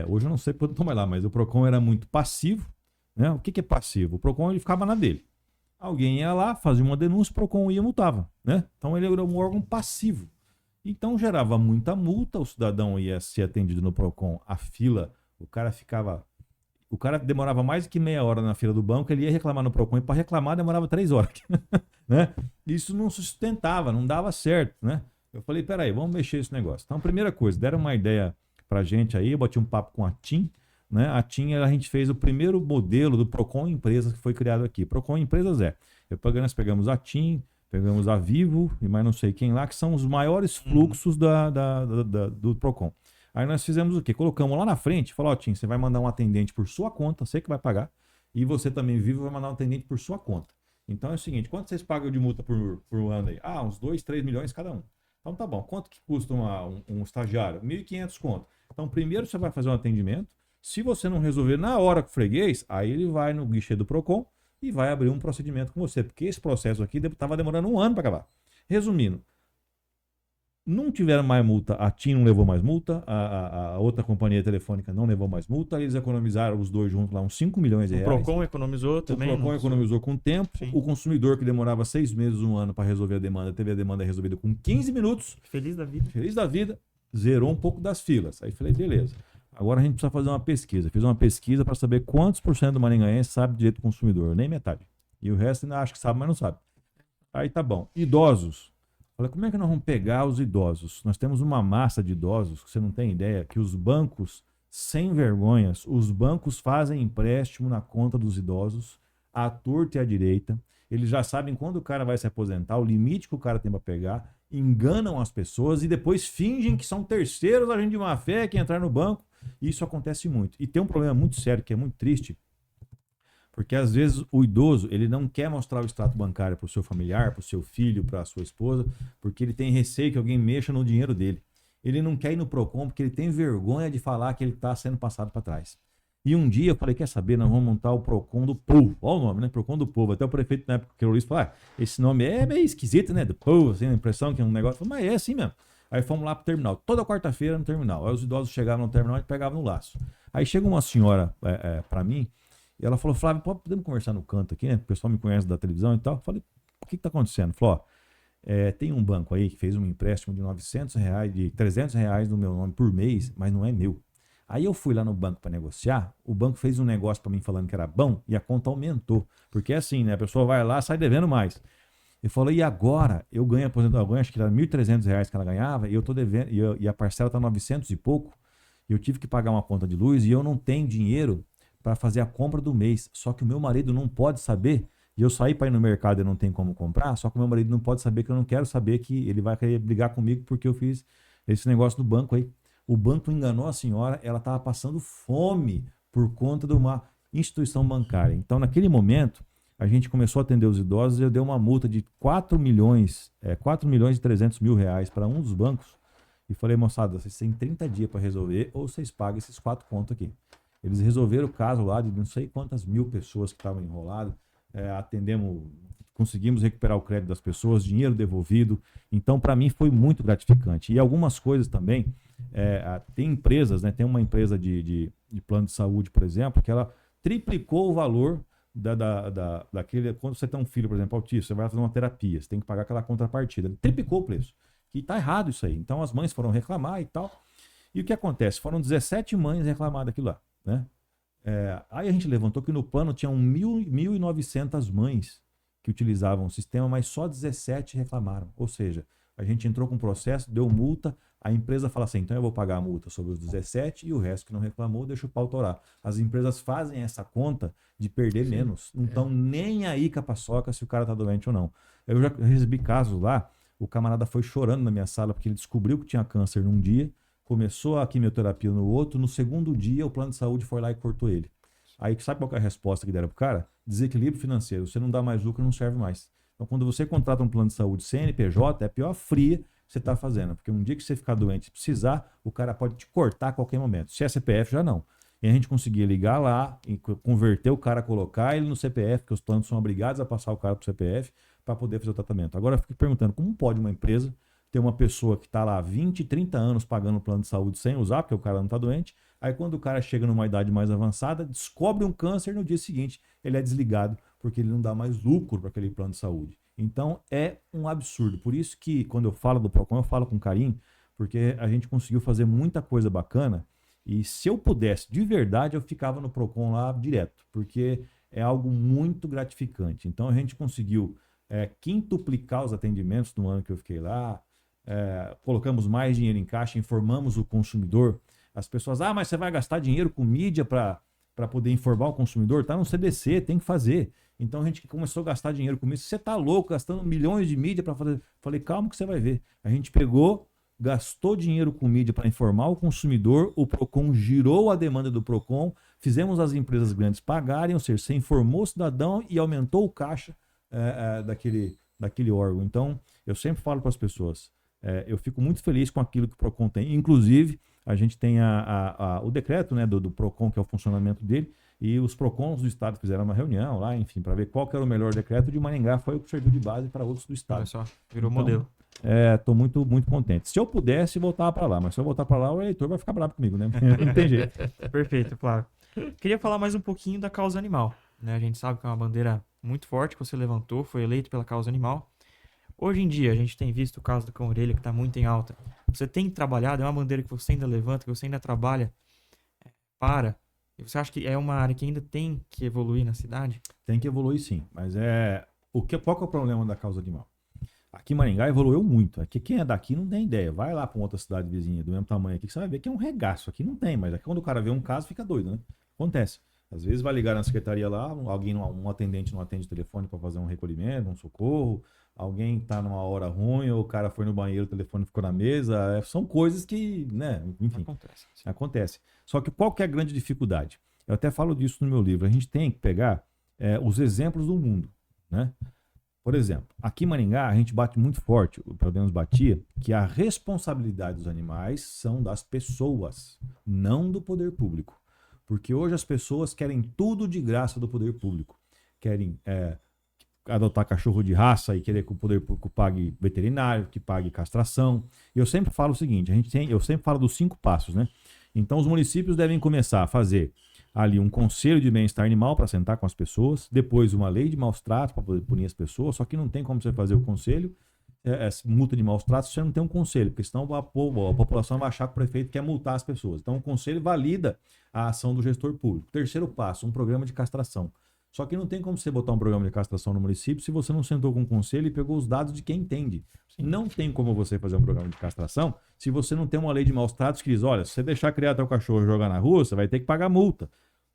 hoje eu não sei porque eu não tô mais lá, mas o PROCON era muito passivo. Né? O que é passivo? O PROCON ele ficava na dele. Alguém ia lá, fazia uma denúncia, o PROCON ia e multava. Né? Então ele era um órgão passivo. Então gerava muita multa, o cidadão ia ser atendido no PROCON, a fila, o cara demorava mais do que meia hora na fila do banco, ele ia reclamar no PROCON, e para reclamar demorava 3 horas. Né? Isso não sustentava, não dava certo. Né? Eu falei, peraí, vamos mexer esse negócio. Então, primeira coisa, deram uma ideia pra gente aí, eu bati um papo com a TIM, né? A TIM, a gente fez o primeiro modelo do PROCON Empresas que foi criado aqui. PROCON Empresas nós pegamos a TIM, pegamos a Vivo e mais não sei quem lá, que são os maiores fluxos do PROCON. Aí nós fizemos o quê? Colocamos lá na frente, falou, ó, TIM, você vai mandar um atendente por sua conta, você que vai pagar, e você também, Vivo, vai mandar um atendente por sua conta. Então é o seguinte, quanto vocês pagam de multa por ano aí? Uns 2, 3 milhões cada um. Então tá bom, quanto que custa um estagiário? 1.500 conto. Então primeiro você vai fazer um atendimento, se você não resolver na hora com o freguês, aí ele vai no guichê do Procon e vai abrir um procedimento com você, porque esse processo aqui estava demorando 1 ano para acabar. Resumindo, não tiveram mais multa, a TIM não levou mais multa, a outra companhia telefônica não levou mais multa, eles economizaram os dois juntos lá uns 5 milhões de O reais. Procon economizou também. O Procon economizou com o tempo, Sim. o consumidor que demorava 6 meses, 1 ano para resolver a demanda, teve a demanda resolvida com 15 minutos. Feliz da vida. Feliz da vida, zerou um pouco das filas. Aí falei, beleza. Agora a gente precisa fazer uma pesquisa. Fiz uma pesquisa para saber quantos por cento do maringaense sabe direito do consumidor. Nem metade. E o resto ainda acha que sabe, mas não sabe. Aí tá bom. Idosos. Falei, como é que nós vamos pegar os idosos? Nós temos uma massa de idosos, que você não tem ideia, que os bancos, sem vergonhas, os bancos fazem empréstimo na conta dos idosos, à torta e à direita. Eles já sabem quando o cara vai se aposentar, o limite que o cara tem para pegar, enganam as pessoas e depois fingem que são terceiros agentes de má fé que entrar no banco. Isso acontece muito. E tem um problema muito sério, que é muito triste, porque às vezes o idoso ele não quer mostrar o extrato bancário para o seu familiar, para o seu filho, para a sua esposa, porque ele tem receio que alguém mexa no dinheiro dele. Ele não quer ir no Procon porque ele tem vergonha de falar que ele está sendo passado para trás. E um dia eu falei, quer saber, nós vamos montar o Procon do Povo. Olha o nome, né? Procon do Povo. Até o prefeito na época que eu falou, esse nome é meio esquisito, né? Do Povo, assim, a impressão que é um negócio. Eu falei, mas é assim mesmo. Aí fomos lá pro terminal, toda quarta-feira no terminal. Aí os idosos chegavam no terminal e pegavam no laço. Aí chega uma senhora para mim, e ela falou, Flávio, podemos conversar no canto aqui, né? O pessoal me conhece da televisão e tal. Eu falei, o que tá acontecendo? Falou, tem um banco aí que fez um empréstimo de R$900, de R$300 no meu nome por mês, mas não é meu. Aí eu fui lá no banco para negociar, o banco fez um negócio para mim falando que era bom e a conta aumentou. Porque é assim, né? A pessoa vai lá, sai devendo mais. Eu falei, e agora? Eu ganho aposentadoria, acho que era R$1.300 que ela ganhava, e eu tô devendo, e a parcela tá 900 e pouco, e eu tive que pagar uma conta de luz, e eu não tenho dinheiro para fazer a compra do mês. Só que o meu marido não pode saber, e eu saí para ir no mercado e não tem como comprar, só que o meu marido não pode saber, que eu não quero saber, que ele vai querer brigar comigo porque eu fiz esse negócio do banco aí. O banco enganou a senhora, ela estava passando fome por conta de uma instituição bancária. Então, naquele momento, a gente começou a atender os idosos e eu dei uma multa de 4 milhões e 300 mil reais para um dos bancos. E falei, moçada, vocês têm 30 dias para resolver ou vocês pagam esses 4 contos aqui. Eles resolveram o caso lá de não sei quantas mil pessoas que estavam enroladas. Conseguimos recuperar o crédito das pessoas, dinheiro devolvido. Então, para mim, foi muito gratificante. E algumas coisas também, tem empresas, né? Tem uma empresa de plano de saúde, por exemplo, que ela triplicou o valor daquele. Quando você tem um filho, por exemplo, autista, você vai fazer uma terapia, você tem que pagar aquela contrapartida. Ele triplicou o preço. E tá errado isso aí. Então, as mães foram reclamar e tal. E o que acontece? Foram 17 mães reclamar daquilo lá, né? Aí a gente levantou que no plano tinham 1.900 mães que utilizavam o sistema, mas só 17 reclamaram. Ou seja, a gente entrou com um processo, deu multa, a empresa fala assim, então eu vou pagar a multa sobre os 17 e o resto que não reclamou, deixa o pau torar. As empresas fazem essa conta de perder menos. Não estão nem aí com a paçoca se o cara tá doente ou não. Eu já recebi casos lá, o camarada foi chorando na minha sala porque ele descobriu que tinha câncer num dia, começou a quimioterapia no outro, no segundo dia o plano de saúde foi lá e cortou ele. Aí sabe qual que é a resposta que deram pro cara? Desequilíbrio financeiro. Você não dá mais lucro, não serve mais. Então quando você contrata um plano de saúde CNPJ, é a pior fria que você está fazendo. Porque um dia que você ficar doente e precisar, o cara pode te cortar a qualquer momento. Se é CPF, já não. E a gente conseguia ligar lá, converter o cara, colocar ele no CPF, porque os planos são obrigados a passar o cara pro CPF para poder fazer o tratamento. Agora eu fico perguntando, como pode uma empresa ter uma pessoa que está lá 20, 30 anos pagando o plano de saúde sem usar, porque o cara não está doente, aí quando o cara chega numa idade mais avançada, descobre um câncer, no dia seguinte ele é desligado, porque ele não dá mais lucro para aquele plano de saúde. Então é um absurdo. Por isso que quando eu falo do Procon, eu falo com carinho, porque a gente conseguiu fazer muita coisa bacana, e se eu pudesse, de verdade, eu ficava no Procon lá direto, porque é algo muito gratificante. Então a gente conseguiu quintuplicar os atendimentos no ano que eu fiquei lá, colocamos mais dinheiro em caixa, informamos o consumidor. As pessoas, mas você vai gastar dinheiro com mídia para poder informar o consumidor? Tá no CDC, tem que fazer. Então a gente começou a gastar dinheiro com isso. Você tá louco, gastando milhões de mídia para fazer. Falei, calma que você vai ver. A gente pegou, gastou dinheiro com mídia para informar o consumidor, o Procon girou a demanda do Procon, fizemos as empresas grandes pagarem, ou seja, você informou o cidadão e aumentou o caixa daquele órgão. Então, eu sempre falo para as pessoas, eu fico muito feliz com aquilo que o PROCON tem. Inclusive, a gente tem o decreto, né, do PROCON, que é o funcionamento dele, e os PROCONs do estado fizeram uma reunião lá, enfim, para ver qual que era o melhor decreto. De Maringá foi o que serviu de base para outros do estado. Olha só, virou Então, modelo. Estou muito, muito contente. Se eu pudesse, voltar para lá, mas se eu voltar para lá, o eleitor vai ficar bravo comigo, né? Não tem jeito. Perfeito, Flávio. Queria falar mais um pouquinho da causa animal, né? A gente sabe que é uma bandeira muito forte que você levantou, foi eleito pela causa animal. Hoje em dia, a gente tem visto o caso do cão-orelha, que está muito em alta. Você tem trabalhado, é uma bandeira que você ainda levanta, que você ainda trabalha e você acha que é uma área que ainda tem que evoluir na cidade? Tem que evoluir sim, mas qual que é o problema da causa animal? Aqui em Maringá evoluiu muito. Aqui quem é daqui não tem ideia. Vai lá para uma outra cidade vizinha do mesmo tamanho aqui que você vai ver que é um regaço. Aqui não tem, mas aqui quando o cara vê um caso fica doido, né? Acontece. Às vezes vai ligar na secretaria lá, um atendente não atende o telefone para fazer um recolhimento, um socorro, alguém tá numa hora ruim, ou o cara foi no banheiro, o telefone ficou na mesa. São coisas que, né, enfim, acontece. Só que qual que é a grande dificuldade? Eu até falo disso no meu livro. A gente tem que pegar os exemplos do mundo, né? Por exemplo, aqui em Maringá a gente bate muito forte, pelo menos batia, que a responsabilidade dos animais são das pessoas, não do poder público. Porque hoje as pessoas querem tudo de graça do poder público. Querem adotar cachorro de raça e querer que o poder público pague veterinário, que pague castração. E eu sempre falo o seguinte, eu sempre falo dos 5 passos, né? Então os municípios devem começar a fazer ali um conselho de bem-estar animal para sentar com as pessoas, depois uma lei de maus tratos para poder punir as pessoas, só que não tem como você fazer o conselho, multa de maus tratos, se você não tem um conselho, porque senão a população vai achar que o prefeito quer multar as pessoas. Então o conselho valida a ação do gestor público. Terceiro passo, um programa de castração. Só que não tem como você botar um programa de castração no município se você não sentou com o conselho e pegou os dados de quem entende. Sim. Não tem como você fazer um programa de castração se você não tem uma lei de maus tratos que diz, olha, se você deixar criar teu cachorro e jogar na rua, você vai ter que pagar multa.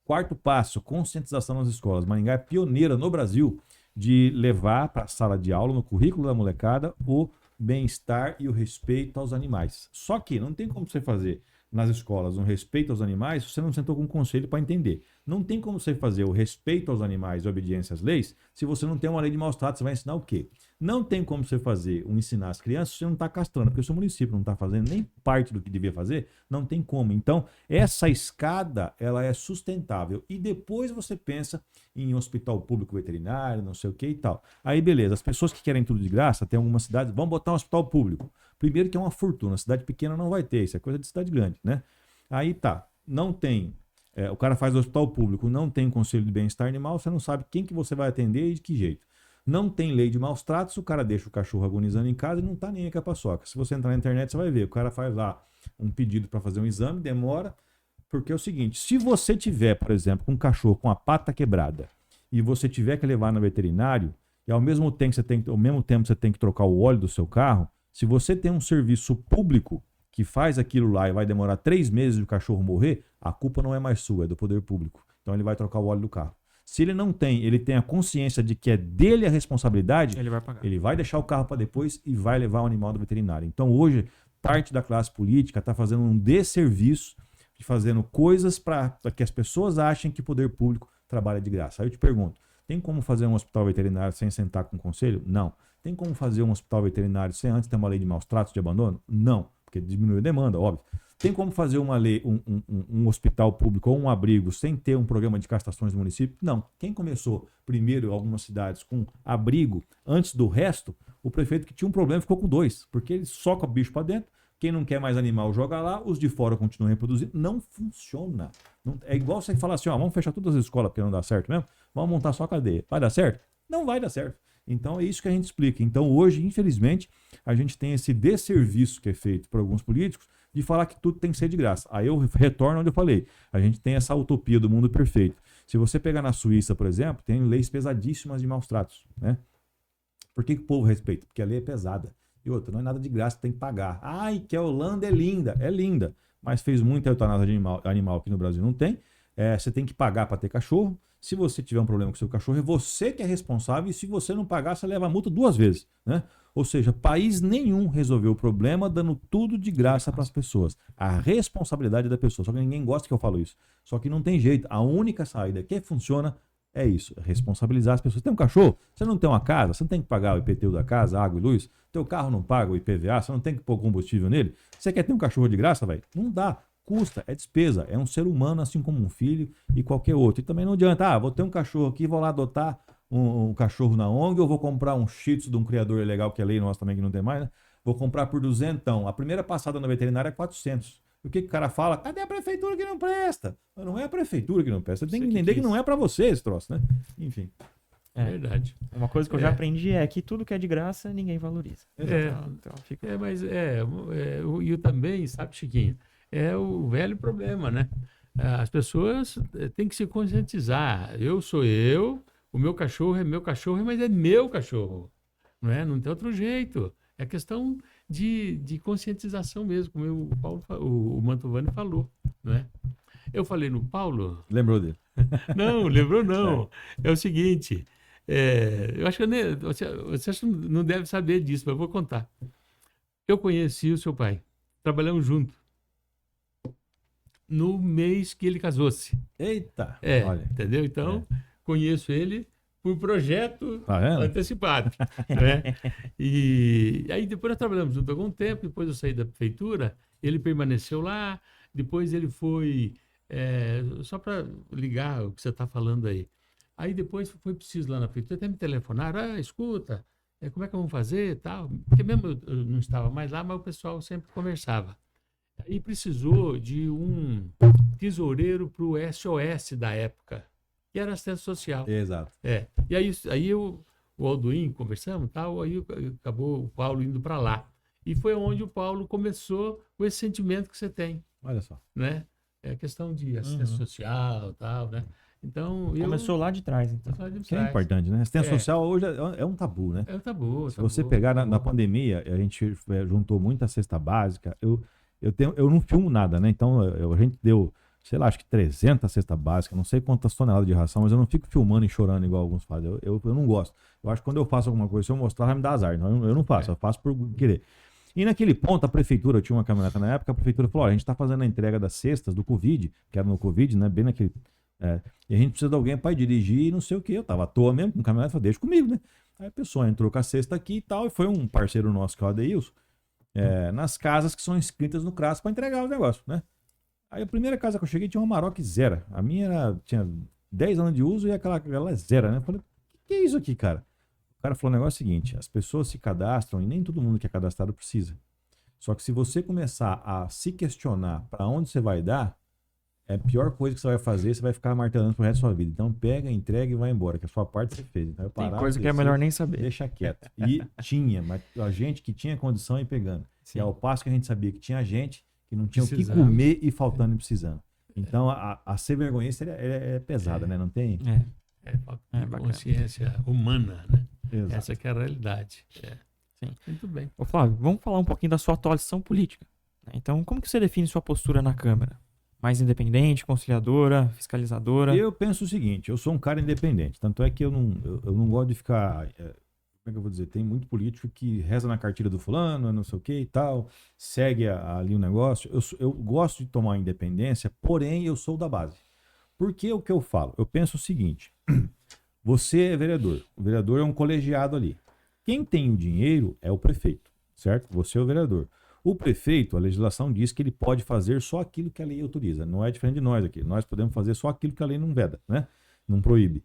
Quarto passo, conscientização nas escolas. Maringá é pioneira no Brasil de levar para a sala de aula, no currículo da molecada, o bem-estar e o respeito aos animais. Só que não tem como você fazer nas escolas um respeito aos animais se você não sentou com um conselho para entender. Não tem como você fazer o respeito aos animais e obediência às leis se você não tem uma lei de maus tratos. Você vai ensinar o quê? Não tem como você ensinar as crianças se você não está castrando, porque o seu município não está fazendo nem parte do que devia fazer, não tem como. Então, essa escada, ela é sustentável. E depois você pensa em hospital público veterinário, não sei o que e tal. Aí, beleza, as pessoas que querem tudo de graça, tem algumas cidades, vão botar um hospital público. Primeiro que é uma fortuna, cidade pequena não vai ter, isso é coisa de cidade grande, né? Aí tá, não tem, o cara faz hospital público, não tem conselho de bem-estar animal, você não sabe quem que você vai atender e de que jeito. Não tem lei de maus tratos, o cara deixa o cachorro agonizando em casa e não tá nem aí com a paçoca. Se você entrar na internet, você vai ver, o cara faz lá um pedido para fazer um exame, demora, porque é o seguinte, se você tiver, por exemplo, com um cachorro com a pata quebrada e você tiver que levar no veterinário, e ao mesmo tempo você tem que trocar o óleo do seu carro, se você tem um serviço público que faz aquilo lá e vai demorar 3 meses de o cachorro morrer, a culpa não é mais sua, é do poder público. Então ele vai trocar o óleo do carro. Se ele não tem, ele tem a consciência de que é dele a responsabilidade, ele vai pagar. Ele vai deixar o carro para depois e vai levar o animal do veterinário. Então hoje, parte da classe política está fazendo um desserviço, fazendo coisas para que as pessoas achem que o poder público trabalha de graça. Aí eu te pergunto, tem como fazer um hospital veterinário sem sentar com o conselho? Não. Tem como fazer um hospital veterinário sem antes ter uma lei de maus tratos, de abandono? Não, porque diminui a demanda, óbvio. Tem como fazer uma lei, um hospital público ou um abrigo sem ter um programa de castrações no município? Não. Quem começou primeiro algumas cidades com abrigo antes do resto, o prefeito que tinha um problema ficou com 2, porque ele soca o bicho para dentro, quem não quer mais animal joga lá, os de fora continuam reproduzindo. Não funciona. Não, é igual você falar assim, ó, vamos fechar todas as escolas porque não dá certo mesmo, vamos montar só a cadeia. Vai dar certo? Não vai dar certo. Então é isso que a gente explica. Então hoje, infelizmente, a gente tem esse desserviço que é feito por alguns políticos de falar que tudo tem que ser de graça. Aí eu retorno onde eu falei. A gente tem essa utopia do mundo perfeito. Se você pegar na Suíça, por exemplo, tem leis pesadíssimas de maus tratos, né? Por que o povo respeita? Porque a lei é pesada. E outra, não é nada de graça, tem que pagar. Ai, que a Holanda é linda, mas fez muita eutanásia de animal aqui no Brasil não tem. Você tem que pagar para ter cachorro. Se você tiver um problema com seu cachorro, é você que é responsável, e se você não pagar, você leva a multa 2 vezes, né? Ou seja, país nenhum resolveu o problema dando tudo de graça para as pessoas. A responsabilidade da pessoa. Só que ninguém gosta que eu falo isso. Só que não tem jeito. A única saída que funciona É isso, responsabilizar as pessoas. Tem um cachorro, você não tem uma casa, você não tem que pagar o IPTU da casa, água e luz, teu carro não paga o IPVA, você não tem que pôr combustível nele. Você quer ter um cachorro de graça, velho? Não dá. Custa, é despesa, é um ser humano assim como um filho e qualquer outro. E também não adianta, vou ter um cachorro aqui, vou lá adotar um cachorro na ONG, ou vou comprar um Shih Tzu de um criador legal, que é lei nossa também que não tem mais, né? Vou comprar por 200. A primeira passada na veterinária é 400. O que o cara fala? Cadê a prefeitura que não presta? Não é a prefeitura que não presta. Você tem que entender que não é para você esse troço, né? Enfim. É verdade. Uma coisa que eu já aprendi é que tudo que é de graça, ninguém valoriza. Então, fica... Mas eu também, sabe, Chiquinho, é o velho problema, né? As pessoas têm que se conscientizar. Eu sou eu, o meu cachorro é meu cachorro, mas é meu cachorro. Não é? Não tem outro jeito. É questão de conscientização mesmo, como o Mantovani falou, não é? Eu falei no Paulo... Lembrou dele? Não, lembrou não. É o seguinte, eu acho que você não deve saber disso, mas eu vou contar. Eu conheci o seu pai, trabalhamos juntos, no mês que ele casou-se. Eita! Olha. Entendeu? Então, conheço ele por projeto antecipado. Né? E aí depois nós trabalhamos junto há algum tempo, depois eu saí da prefeitura, ele permaneceu lá, depois ele foi, só para ligar o que você está falando aí. Aí depois foi preciso lá na prefeitura, até me telefonaram, escuta, como é que vamos fazer e tal, porque mesmo eu não estava mais lá, mas o pessoal sempre conversava. Aí precisou de um tesoureiro para o SOS da época, que era assistência social. Exato. E aí o Alduin, conversamos e tal, aí acabou o Paulo indo para lá. E foi onde o Paulo começou com esse sentimento que você tem. Olha só. Né? É a questão de assistência social e tal, né? Então, começou lá de trás, então. Isso é importante, né? Assistência social hoje é um tabu, né? É um tabu. Se você pegar na pandemia, a gente juntou muita cesta básica. Eu não filmo nada, né? Então, a gente deu, sei lá, acho que 300 cestas básicas, não sei quantas toneladas de ração, mas eu não fico filmando e chorando igual alguns fazem. Eu não gosto. Eu acho que quando eu faço alguma coisa, se eu mostrar, vai me dar azar. Então, eu não faço, eu faço por querer. E naquele ponto, a prefeitura, tinha uma caminhoneta na época, a prefeitura falou, olha, a gente está fazendo a entrega das cestas do Covid, que era no Covid, né? Bem naquele... e a gente precisa de alguém para dirigir e não sei o que. Eu tava à toa mesmo, com o caminhonete, falei, deixa comigo, né? Aí a pessoa entrou com a cesta aqui e tal, e foi um parceiro nosso, que é o Adeilson, nas casas que são inscritas no CRAS para entregar os negócios, né? Aí a primeira casa que eu cheguei tinha uma Amarok Zero. A minha tinha 10 anos de uso e aquela zero, né? Eu falei, o que é isso aqui, cara? O cara falou o negócio seguinte, as pessoas se cadastram e nem todo mundo que é cadastrado precisa. Só que se você começar a se questionar para onde você vai dar, é a pior coisa que você vai fazer, você vai ficar martelando pro resto da sua vida. Então pega, entrega e vai embora, que a sua parte você fez. Então, tem coisa que é melhor nem saber. Deixa quieto. E tinha, mas a gente que tinha condição ia pegando. Sim. E ao passo que a gente sabia que tinha gente que não tinha o que comer e faltando e precisando. Então a ser vergonhense é pesada, né? Não tem... consciência humana, né? Exato. Essa que é a realidade. Sim. Muito bem. Ô Flávio, vamos falar um pouquinho da sua atuação política. Então, como que você define sua postura na Câmara? Mais independente, conciliadora, fiscalizadora? Eu penso o seguinte, eu sou um cara independente, tanto é que eu não gosto de ficar... como é que eu vou dizer? Tem muito político que reza na cartilha do fulano, não sei o que e tal, segue ali o negócio. Eu gosto de tomar independência, porém eu sou da base. Por que o que eu falo? Eu penso o seguinte, você é vereador, o vereador é um colegiado ali. Quem tem o dinheiro é o prefeito, certo? Você é o vereador. O prefeito, a legislação diz que ele pode fazer só aquilo que a lei autoriza. Não é diferente de nós aqui. Nós podemos fazer só aquilo que a lei não veda, né? Não proíbe.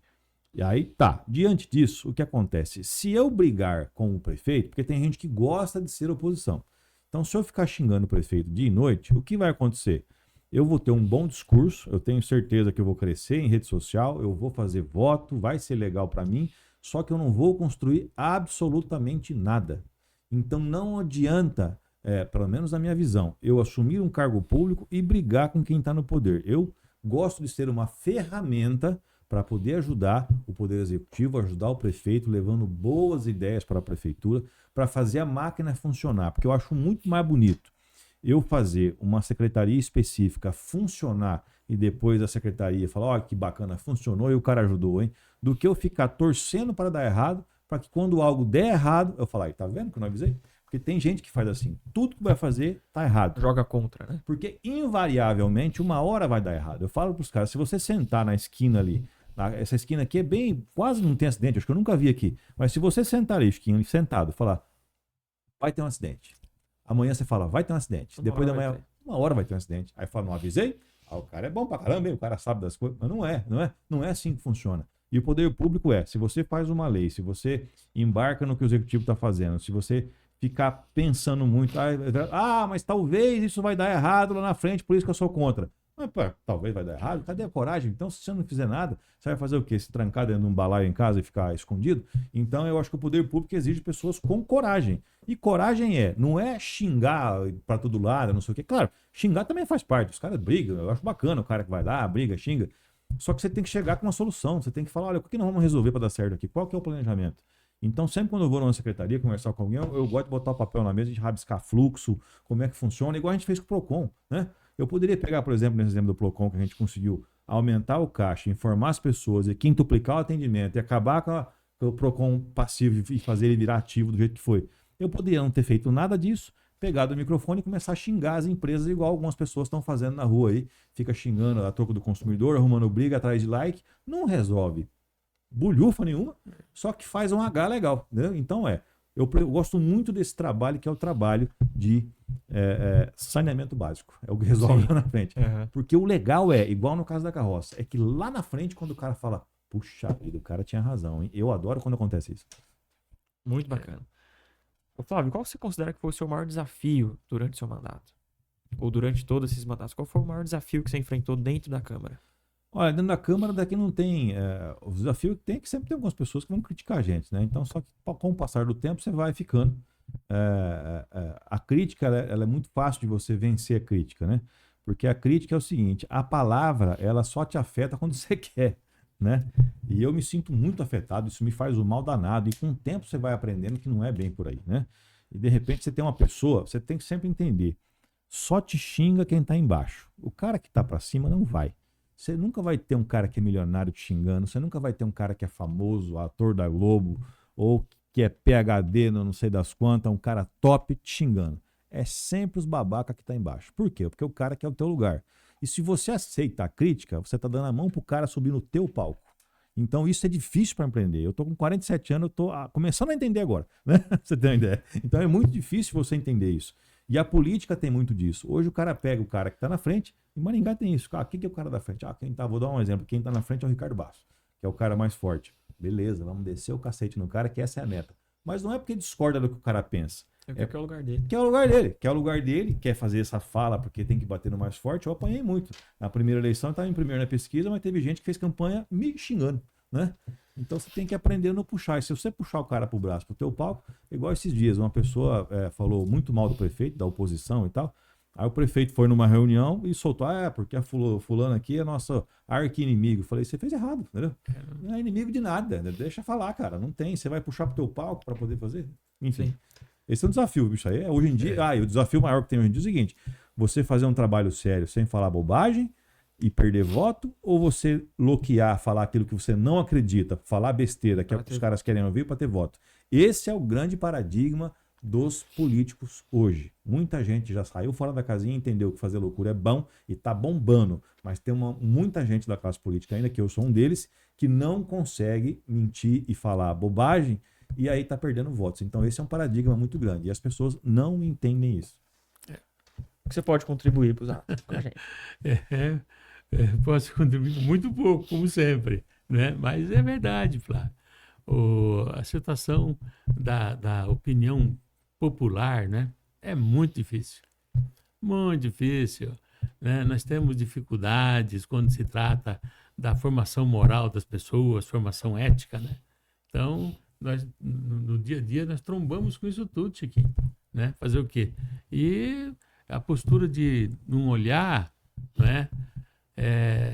E aí tá. Diante disso, o que acontece? Se eu brigar com o prefeito, porque tem gente que gosta de ser oposição. Então, se eu ficar xingando o prefeito dia e noite, o que vai acontecer? Eu vou ter um bom discurso, eu tenho certeza que eu vou crescer em rede social, eu vou fazer voto, vai ser legal para mim, só que eu não vou construir absolutamente nada. Então, não adianta... pelo menos na minha visão, eu assumir um cargo público e brigar com quem está no poder. Eu gosto de ser uma ferramenta para poder ajudar o Poder Executivo, ajudar o prefeito, levando boas ideias para a prefeitura, para fazer a máquina funcionar. Porque eu acho muito mais bonito eu fazer uma secretaria específica funcionar e depois a secretaria falar, ó, que bacana, funcionou e o cara ajudou, hein? Do que eu ficar torcendo para dar errado, para que quando algo der errado, eu falar, tá vendo que eu não avisei? Porque tem gente que faz assim, tudo que vai fazer tá errado. Joga contra, né? Porque invariavelmente uma hora vai dar errado. Eu falo pros caras, se você sentar na esquina ali, Essa esquina aqui é bem, quase não tem acidente, acho que eu nunca vi aqui. Mas se você sentar ali, Chiquinho, sentado, falar, vai ter um acidente. Amanhã você fala, vai ter um acidente. Depois da manhã, uma hora vai ter um acidente. Aí fala, não avisei? O cara é bom pra caramba, hein? O cara sabe das coisas. Mas não é assim que funciona. E o poder público se você faz uma lei, se você embarca no que o executivo está fazendo, se você ficar pensando muito, mas talvez isso vai dar errado lá na frente, por isso que eu sou contra. Mas, pô, talvez vai dar errado. Cadê a coragem? Então, se você não fizer nada, você vai fazer o quê? Se trancar dentro de um balaio em casa e ficar escondido? Então, eu acho que o poder público exige pessoas com coragem. E coragem não é xingar para todo lado, não sei o quê. Claro, xingar também faz parte. Os caras brigam. Eu acho bacana o cara que vai lá, briga, xinga. Só que você tem que chegar com uma solução. Você tem que falar, olha, o que nós vamos resolver para dar certo aqui? Qual que é o planejamento? Então, sempre quando eu vou numa secretaria conversar com alguém, eu gosto de botar o papel na mesa, de rabiscar fluxo, como é que funciona, igual a gente fez com o Procon, né? Eu poderia pegar, por exemplo, nesse exemplo do Procon, que a gente conseguiu aumentar o caixa, informar as pessoas e quintuplicar o atendimento e acabar com o Procon passivo e fazer ele virar ativo do jeito que foi. Eu poderia não ter feito nada disso, pegar o microfone e começar a xingar as empresas igual algumas pessoas estão fazendo na rua aí. Fica xingando a troco do consumidor, arrumando briga atrás de like. Não resolve bulhufa nenhuma, só que faz um H legal. Entendeu? Então eu gosto muito desse trabalho, que é o trabalho de saneamento básico. É o que resolve lá na frente. Uhum. Porque o legal igual no caso da carroça, é que lá na frente, quando o cara fala, puxa vida, o cara tinha razão, hein? Eu adoro quando acontece isso. Muito bacana. Ô, Flávio, qual você considera que foi o seu maior desafio durante o seu mandato? Ou durante todos esses mandatos? Qual foi o maior desafio que você enfrentou dentro da Câmara? Olha, dentro da Câmara daqui não tem... o desafio que tem é que sempre tem algumas pessoas que vão criticar a gente, né? Então, só que com o passar do tempo, você vai ficando. A crítica, ela é muito fácil de você vencer a crítica, né? Porque a crítica é o seguinte, a palavra, ela só te afeta quando você quer, né? E eu me sinto muito afetado, isso me faz um mal danado. E com o tempo você vai aprendendo que não é bem por aí, né? E de repente você tem uma pessoa, você tem que sempre entender, só te xinga quem tá embaixo. O cara que tá para cima não vai. Você nunca vai ter um cara que é milionário te xingando, você nunca vai ter um cara que é famoso, ator da Globo, ou que é PhD, não sei das quantas, um cara top te xingando. É sempre os babaca que tá embaixo. Por quê? Porque o cara quer o teu lugar. E se você aceita a crítica, você tá dando a mão pro cara subir no teu palco. Então isso é difícil para empreender. Eu tô com 47 anos, eu tô começando a entender agora, né? Você tem uma ideia? Então é muito difícil você entender isso. E a política tem muito disso. Hoje o cara pega o cara que tá na frente, e Maringá tem isso. Quem que é o cara da frente? Vou dar um exemplo. Quem tá na frente é o Ricardo Basso, que é o cara mais forte. Beleza, vamos descer o cacete no cara, que essa é a meta. Mas não é porque discorda do que o cara pensa. É o lugar dele. Que é o lugar dele. Que é o lugar dele, quer fazer essa fala porque tem que bater no mais forte. Eu apanhei muito. Na primeira eleição eu estava em primeiro na pesquisa, mas teve gente que fez campanha me xingando, né? Então você tem que aprender a não puxar. E se você puxar o cara pro braço, pro teu palco, igual esses dias, uma pessoa falou muito mal do prefeito, da oposição e tal. Aí o prefeito foi numa reunião e soltou, porque a fulano aqui é nosso arqui-inimigo. Eu falei, você fez errado, entendeu? Não é inimigo de nada, deixa falar, cara, não tem. Você vai puxar pro teu palco para poder fazer? Enfim, sim. Esse é um desafio, bicho, aí. Hoje em dia, e o desafio maior que tem hoje em dia é o seguinte, você fazer um trabalho sério sem falar bobagem e perder voto, ou você loquear, falar aquilo que você não acredita, falar besteira, que é o que os caras querem ouvir para ter voto. Esse é o grande paradigma dos políticos hoje. Muita gente já saiu fora da casinha, entendeu que fazer loucura é bom e tá bombando, mas tem muita gente da classe política ainda, que eu sou um deles, que não consegue mentir e falar bobagem e aí tá perdendo votos. Então esse é um paradigma muito grande e as pessoas não entendem isso. O que você pode contribuir com a gente? Posso contribuir muito pouco, como sempre, né? Mas é verdade, Flávio. A situação da opinião popular, né, é muito difícil, né? Nós temos dificuldades quando se trata da formação moral das pessoas, formação ética, né? Então, nós, no dia a dia, nós trombamos com isso tudo, Chiquinho, né? Fazer o quê? E a postura de não olhar, né,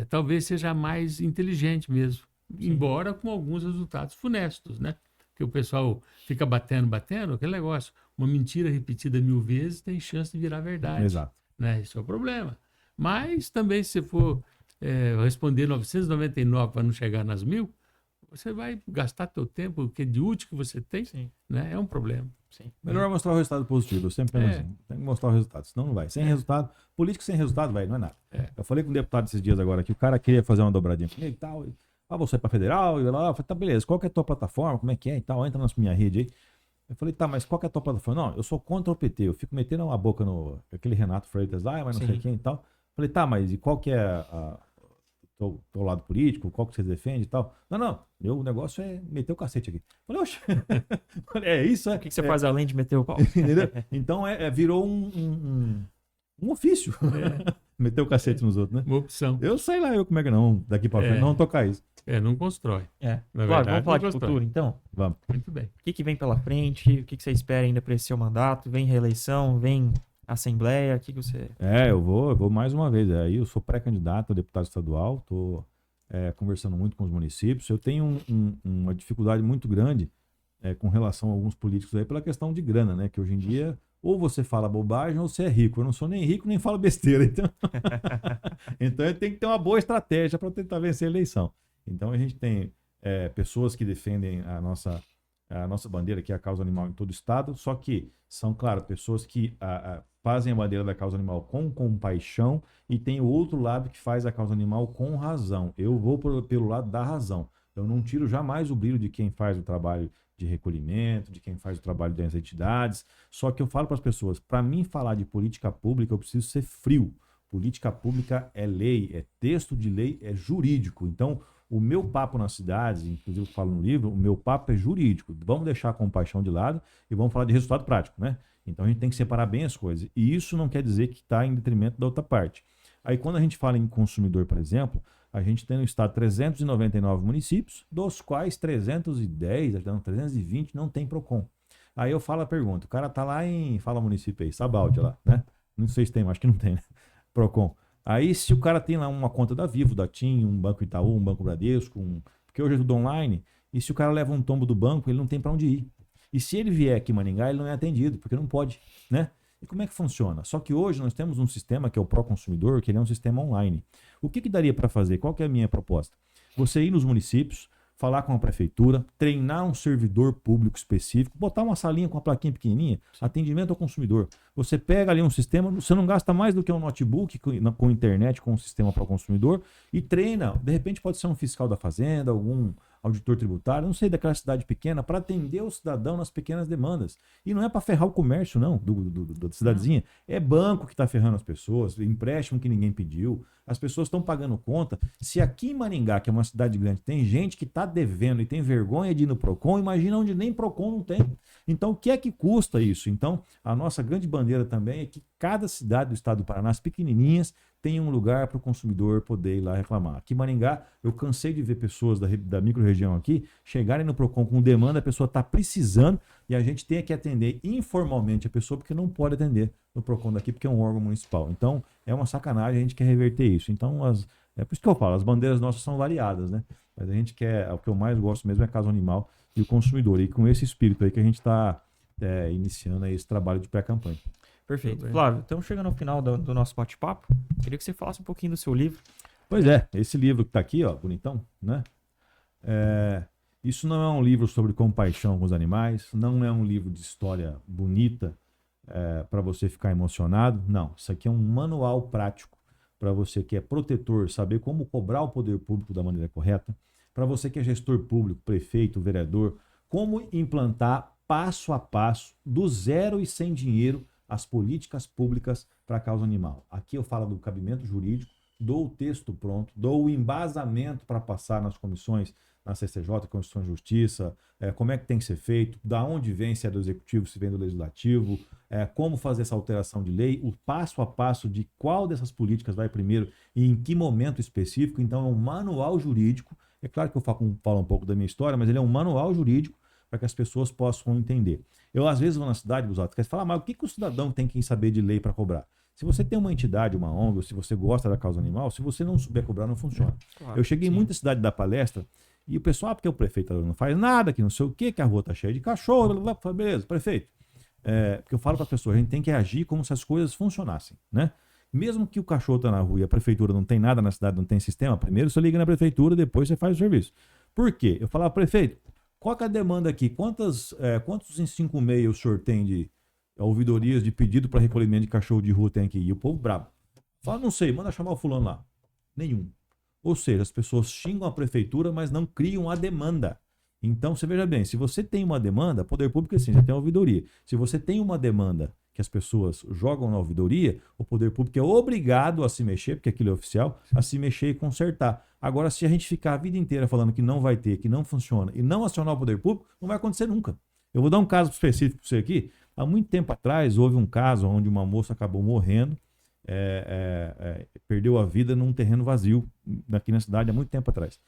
talvez seja mais inteligente mesmo, embora com alguns resultados funestos, né? Que o pessoal fica batendo, aquele negócio, uma mentira repetida 1000 vezes tem chance de virar verdade. Exato. Né? Isso é o problema. Mas também se você for responder 999 para não chegar nas 1000, você vai gastar teu tempo, o que de útil que você tem, né? É um problema. Sim. Melhor mostrar o resultado positivo, eu sempre penso assim, tem que mostrar o resultado, senão não vai. Sem resultado, político sem resultado, velho, não é nada. Eu falei com um deputado esses dias agora que o cara queria fazer uma dobradinha comigo e tal, Ah, vou sair pra federal, e lá, eu falei, tá, beleza, qual que é a tua plataforma, como é que é e tal, entra na minha rede aí. Eu falei, tá, mas qual que é a tua plataforma? Não, eu sou contra o PT, eu fico metendo a boca no, aquele Renato Freitas lá, mas não sei Sim. quem e tal. Falei, tá, mas e qual que é teu lado político, qual que você defende e tal? Não, meu negócio é meter o cacete aqui. Falei, oxe, é isso, é. O que você faz além de meter o pau? Entendeu? Então virou um ofício. Meter o cacete nos outros, né? Uma opção. Eu sei lá, como é que não, daqui pra frente, não tocar isso. Não constrói. Na Claro, verdade, vamos falar não de constrói. futuro, então? Vamos. Muito bem. O que vem pela frente? O que você espera ainda para esse seu mandato? Vem reeleição? Vem assembleia? O que você... Eu vou mais uma vez. Aí eu sou pré-candidato a deputado estadual, estou conversando muito com os municípios. Eu tenho uma dificuldade muito grande com relação a alguns políticos aí pela questão de grana, né? Que hoje em dia, ou você fala bobagem ou você é rico. Eu não sou nem rico, nem falo besteira. Então eu tenho que ter uma boa estratégia para tentar vencer a eleição. Então a gente tem pessoas que defendem a nossa bandeira, que é a causa animal em todo o estado, só que são, claro, pessoas que fazem a bandeira da causa animal com compaixão e tem o outro lado que faz a causa animal com razão. Eu vou pelo lado da razão. Eu não tiro jamais o brilho de quem faz o trabalho de recolhimento, de quem faz o trabalho das entidades. Só que eu falo para as pessoas, para mim falar de política pública, eu preciso ser frio. Política pública é lei, é texto de lei, é jurídico. Então, o meu papo nas cidades, inclusive eu falo no livro, o meu papo é jurídico. Vamos deixar a compaixão de lado e vamos falar de resultado prático, né? Então a gente tem que separar bem as coisas. E isso não quer dizer que está em detrimento da outra parte. Aí quando a gente fala em consumidor, por exemplo, a gente tem no estado 399 municípios, dos quais 320 não tem PROCON. Aí eu falo a pergunta, o cara tá lá fala município aí, Sabaldi lá, né? Não sei se tem, mas acho que não tem, né? PROCON. Aí se o cara tem lá uma conta da Vivo, da TIM, um Banco Itaú, um Banco Bradesco, porque hoje é tudo online, e se o cara leva um tombo do banco, ele não tem para onde ir. E se ele vier aqui em Maringá, ele não é atendido, porque não pode, né? E como é que funciona? Só que hoje nós temos um sistema que é o Proconsumidor, que ele é um sistema online. O que daria para fazer? Qual que é a minha proposta? Você ir nos municípios, falar com a prefeitura, treinar um servidor público específico, botar uma salinha com a plaquinha pequenininha, atendimento ao consumidor. Você pega ali um sistema, você não gasta mais do que um notebook com internet, com um sistema para o consumidor e treina. De repente pode ser um fiscal da fazenda, algum auditor tributário, não sei, daquela cidade pequena, para atender o cidadão nas pequenas demandas. E não é para ferrar o comércio, não, da cidadezinha. É banco que está ferrando as pessoas, empréstimo que ninguém pediu. As pessoas estão pagando conta. Se aqui em Maringá, que é uma cidade grande, tem gente que está devendo e tem vergonha de ir no PROCON, imagina onde nem PROCON não tem. Então, o que é que custa isso? Então, a nossa grande bandeira também é que cada cidade do estado do Paraná, as pequenininhas, tem um lugar para o consumidor poder ir lá reclamar. Aqui em Maringá, eu cansei de ver pessoas da micro-região aqui chegarem no PROCON com demanda, a pessoa está precisando e a gente tem que atender informalmente a pessoa porque não pode atender no PROCON daqui porque é um órgão municipal. Então, é uma sacanagem, a gente quer reverter isso. Então, é por isso que eu falo, as bandeiras nossas são variadas, né? Mas a gente quer, o que eu mais gosto mesmo é a causa animal e o consumidor. E com esse espírito aí que a gente está iniciando aí esse trabalho de pré-campanha. Perfeito. Flávio, estamos chegando ao final do nosso bate-papo. Queria que você falasse um pouquinho do seu livro. Pois é, esse livro que está aqui, ó, bonitão, né? Isso não é um livro sobre compaixão com os animais, não é um livro de história bonita para você ficar emocionado. Não, isso aqui é um manual prático para você que é protetor, saber como cobrar o poder público da maneira correta, para você que é gestor público, prefeito, vereador, como implantar passo a passo, do zero e sem dinheiro, as políticas públicas para a causa animal. Aqui eu falo do cabimento jurídico, dou o texto pronto, dou o embasamento para passar nas comissões, na CCJ, Constituição e Justiça, como é que tem que ser feito, da onde vem, se é do Executivo, se vem do Legislativo, como fazer essa alteração de lei, o passo a passo de qual dessas políticas vai primeiro e em que momento específico. Então é um manual jurídico. É claro que eu falo um pouco da minha história, mas ele é um manual jurídico para que as pessoas possam entender. Eu, às vezes, vou na cidade, Busato, quer falar, mas o que o cidadão tem que saber de lei para cobrar? Se você tem uma entidade, uma ONG, ou se você gosta da causa animal, se você não souber cobrar, não funciona. Claro, eu cheguei em muita cidade da palestra e o pessoal, porque o prefeito não faz nada, que não sei o quê, que a rua está cheia de cachorro, blá, blá, blá, beleza, prefeito. Porque eu falo para as pessoas, a gente tem que agir como se as coisas funcionassem, né? Mesmo que o cachorro está na rua e a prefeitura não tem nada na cidade, não tem sistema, primeiro você liga na prefeitura, depois você faz o serviço. Por quê? Eu falava, prefeito, qual que é a demanda aqui? Quantos em 5,6 o senhor tem de ouvidorias de pedido para recolhimento de cachorro de rua tem aqui? E o povo bravo. Fala, não sei, manda chamar o fulano lá. Nenhum. Ou seja, as pessoas xingam a prefeitura, mas não criam a demanda. Então, você veja bem, se você tem uma demanda, poder público assim, já tem a ouvidoria. Se você tem uma demanda que as pessoas jogam na ouvidoria, o poder público é obrigado a se mexer, porque aquilo é oficial, a se mexer e consertar. Agora, se a gente ficar a vida inteira falando que não vai ter, que não funciona, e não acionar o poder público, não vai acontecer nunca. Eu vou dar um caso específico para você aqui. Há muito tempo atrás, houve um caso onde uma moça acabou morrendo, perdeu a vida num terreno vazio, aqui na cidade, há muito tempo atrás.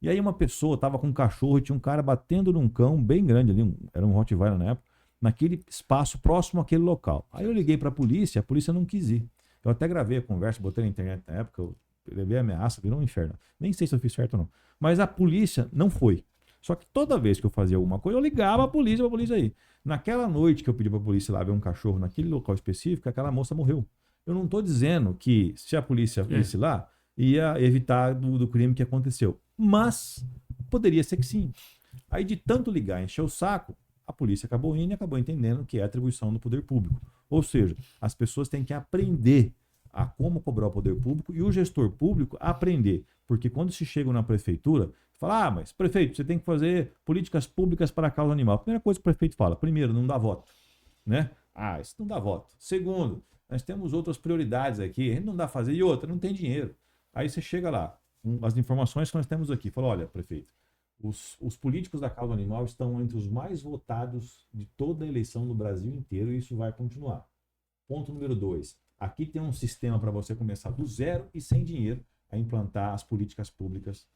E aí uma pessoa estava com um cachorro e tinha um cara batendo num cão bem grande ali, era um Rottweiler na época, naquele espaço próximo àquele local. Aí eu liguei para a polícia não quis ir. Eu até gravei a conversa, botei na internet na época, eu levei a ameaça, virou um inferno. Nem sei se eu fiz certo ou não. Mas a polícia não foi. Só que toda vez que eu fazia alguma coisa, eu ligava a polícia aí. Naquela noite que eu pedi para a polícia lá ver um cachorro naquele local específico, aquela moça morreu. Eu não estou dizendo que se a polícia fosse lá, ia evitar do crime que aconteceu. Mas poderia ser que sim. Aí de tanto ligar e encher o saco, a polícia acabou indo e acabou entendendo que é atribuição do poder público. Ou seja, as pessoas têm que aprender a como cobrar o poder público e o gestor público aprender. Porque quando se chega na prefeitura, fala, mas prefeito, você tem que fazer políticas públicas para a causa animal. A primeira coisa que o prefeito fala, primeiro, não dá voto. Né? Isso não dá voto. Segundo, nós temos outras prioridades aqui, a gente não dá fazer. E outra, não tem dinheiro. Aí você chega lá, as informações que nós temos aqui, fala, olha, prefeito, os políticos da causa animal estão entre os mais votados de toda a eleição no Brasil inteiro e isso vai continuar. Ponto número 2. Aqui tem um sistema para você começar do zero e sem dinheiro a implantar as políticas públicas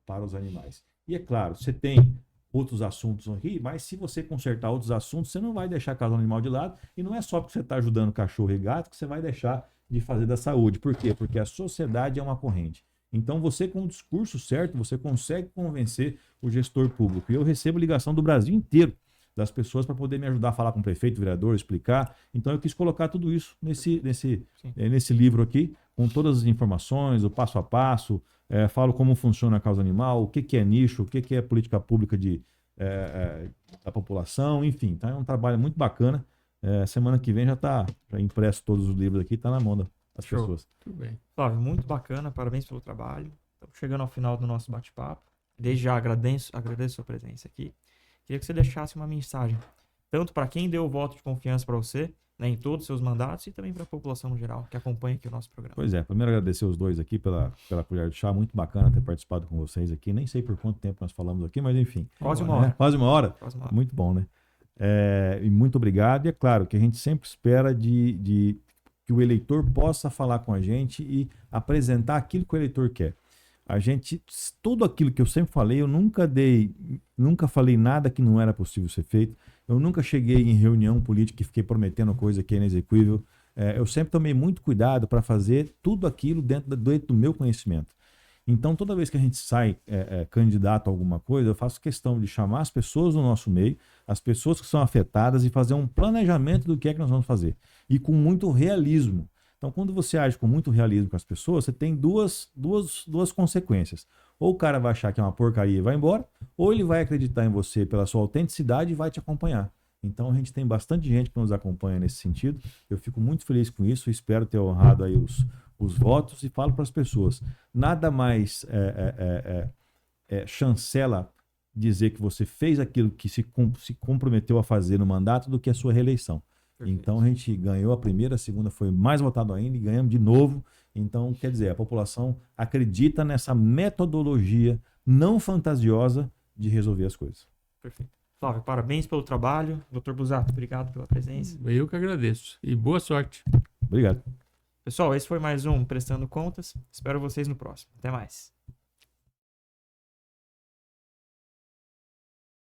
para os animais. E é claro, você tem outros assuntos aqui, mas se você consertar outros assuntos, você não vai deixar a causa animal de lado e não é só porque você está ajudando cachorro e gato que você vai deixar de fazer da saúde. Por quê? Porque a sociedade é uma corrente. Então, você com o discurso certo, você consegue convencer o gestor público. E eu recebo ligação do Brasil inteiro das pessoas para poder me ajudar a falar com o prefeito, vereador, explicar. Então, eu quis colocar tudo isso nesse livro aqui, com todas as informações, o passo a passo. Falo como funciona a causa animal, o que é nicho, o que é política pública da população, enfim. Então, é um trabalho muito bacana. Semana que vem já impresso todos os livros aqui, está na mão das pessoas. Tudo bem. Flávio, muito bacana, parabéns pelo trabalho. Estamos chegando ao final do nosso bate-papo. Desde já agradeço a sua presença aqui. Queria que você deixasse uma mensagem, tanto para quem deu o voto de confiança para você, né, em todos os seus mandatos, e também para a população no geral, que acompanha aqui o nosso programa. Pois é, primeiro agradecer os dois aqui pela colher de chá, muito bacana ter participado com vocês aqui. Nem sei por quanto tempo nós falamos aqui, mas enfim. Quase uma hora. Quase uma hora? Quase uma hora. Muito bom, né? E muito obrigado. E é claro que a gente sempre espera que o eleitor possa falar com a gente e apresentar aquilo que o eleitor quer. Tudo aquilo que eu sempre falei, eu nunca falei nada que não era possível ser feito. Eu nunca cheguei em reunião política e fiquei prometendo coisa que é inexequível. Eu sempre tomei muito cuidado para fazer tudo aquilo dentro do meu conhecimento. Então, toda vez que a gente sai candidato a alguma coisa, eu faço questão de chamar as pessoas do nosso meio, as pessoas que são afetadas, e fazer um planejamento do que é que nós vamos fazer. E com muito realismo. Então, quando você age com muito realismo com as pessoas, você tem duas consequências. Ou o cara vai achar que é uma porcaria e vai embora, ou ele vai acreditar em você pela sua autenticidade e vai te acompanhar. Então, a gente tem bastante gente que nos acompanha nesse sentido. Eu fico muito feliz com isso, espero ter honrado aí os votos e falo para as pessoas, nada mais chancela dizer que você fez aquilo que se comprometeu a fazer no mandato do que a sua reeleição. Perfeito. Então a gente ganhou a primeira, a segunda foi mais votado ainda e ganhamos de novo. Então, quer dizer, a população acredita nessa metodologia não fantasiosa de resolver as coisas. Perfeito. Flávio, parabéns pelo trabalho. Dr. Busato, obrigado pela presença. Eu que agradeço. E boa sorte. Obrigado. Pessoal, esse foi mais um Prestando Contas. Espero vocês no próximo. Até mais.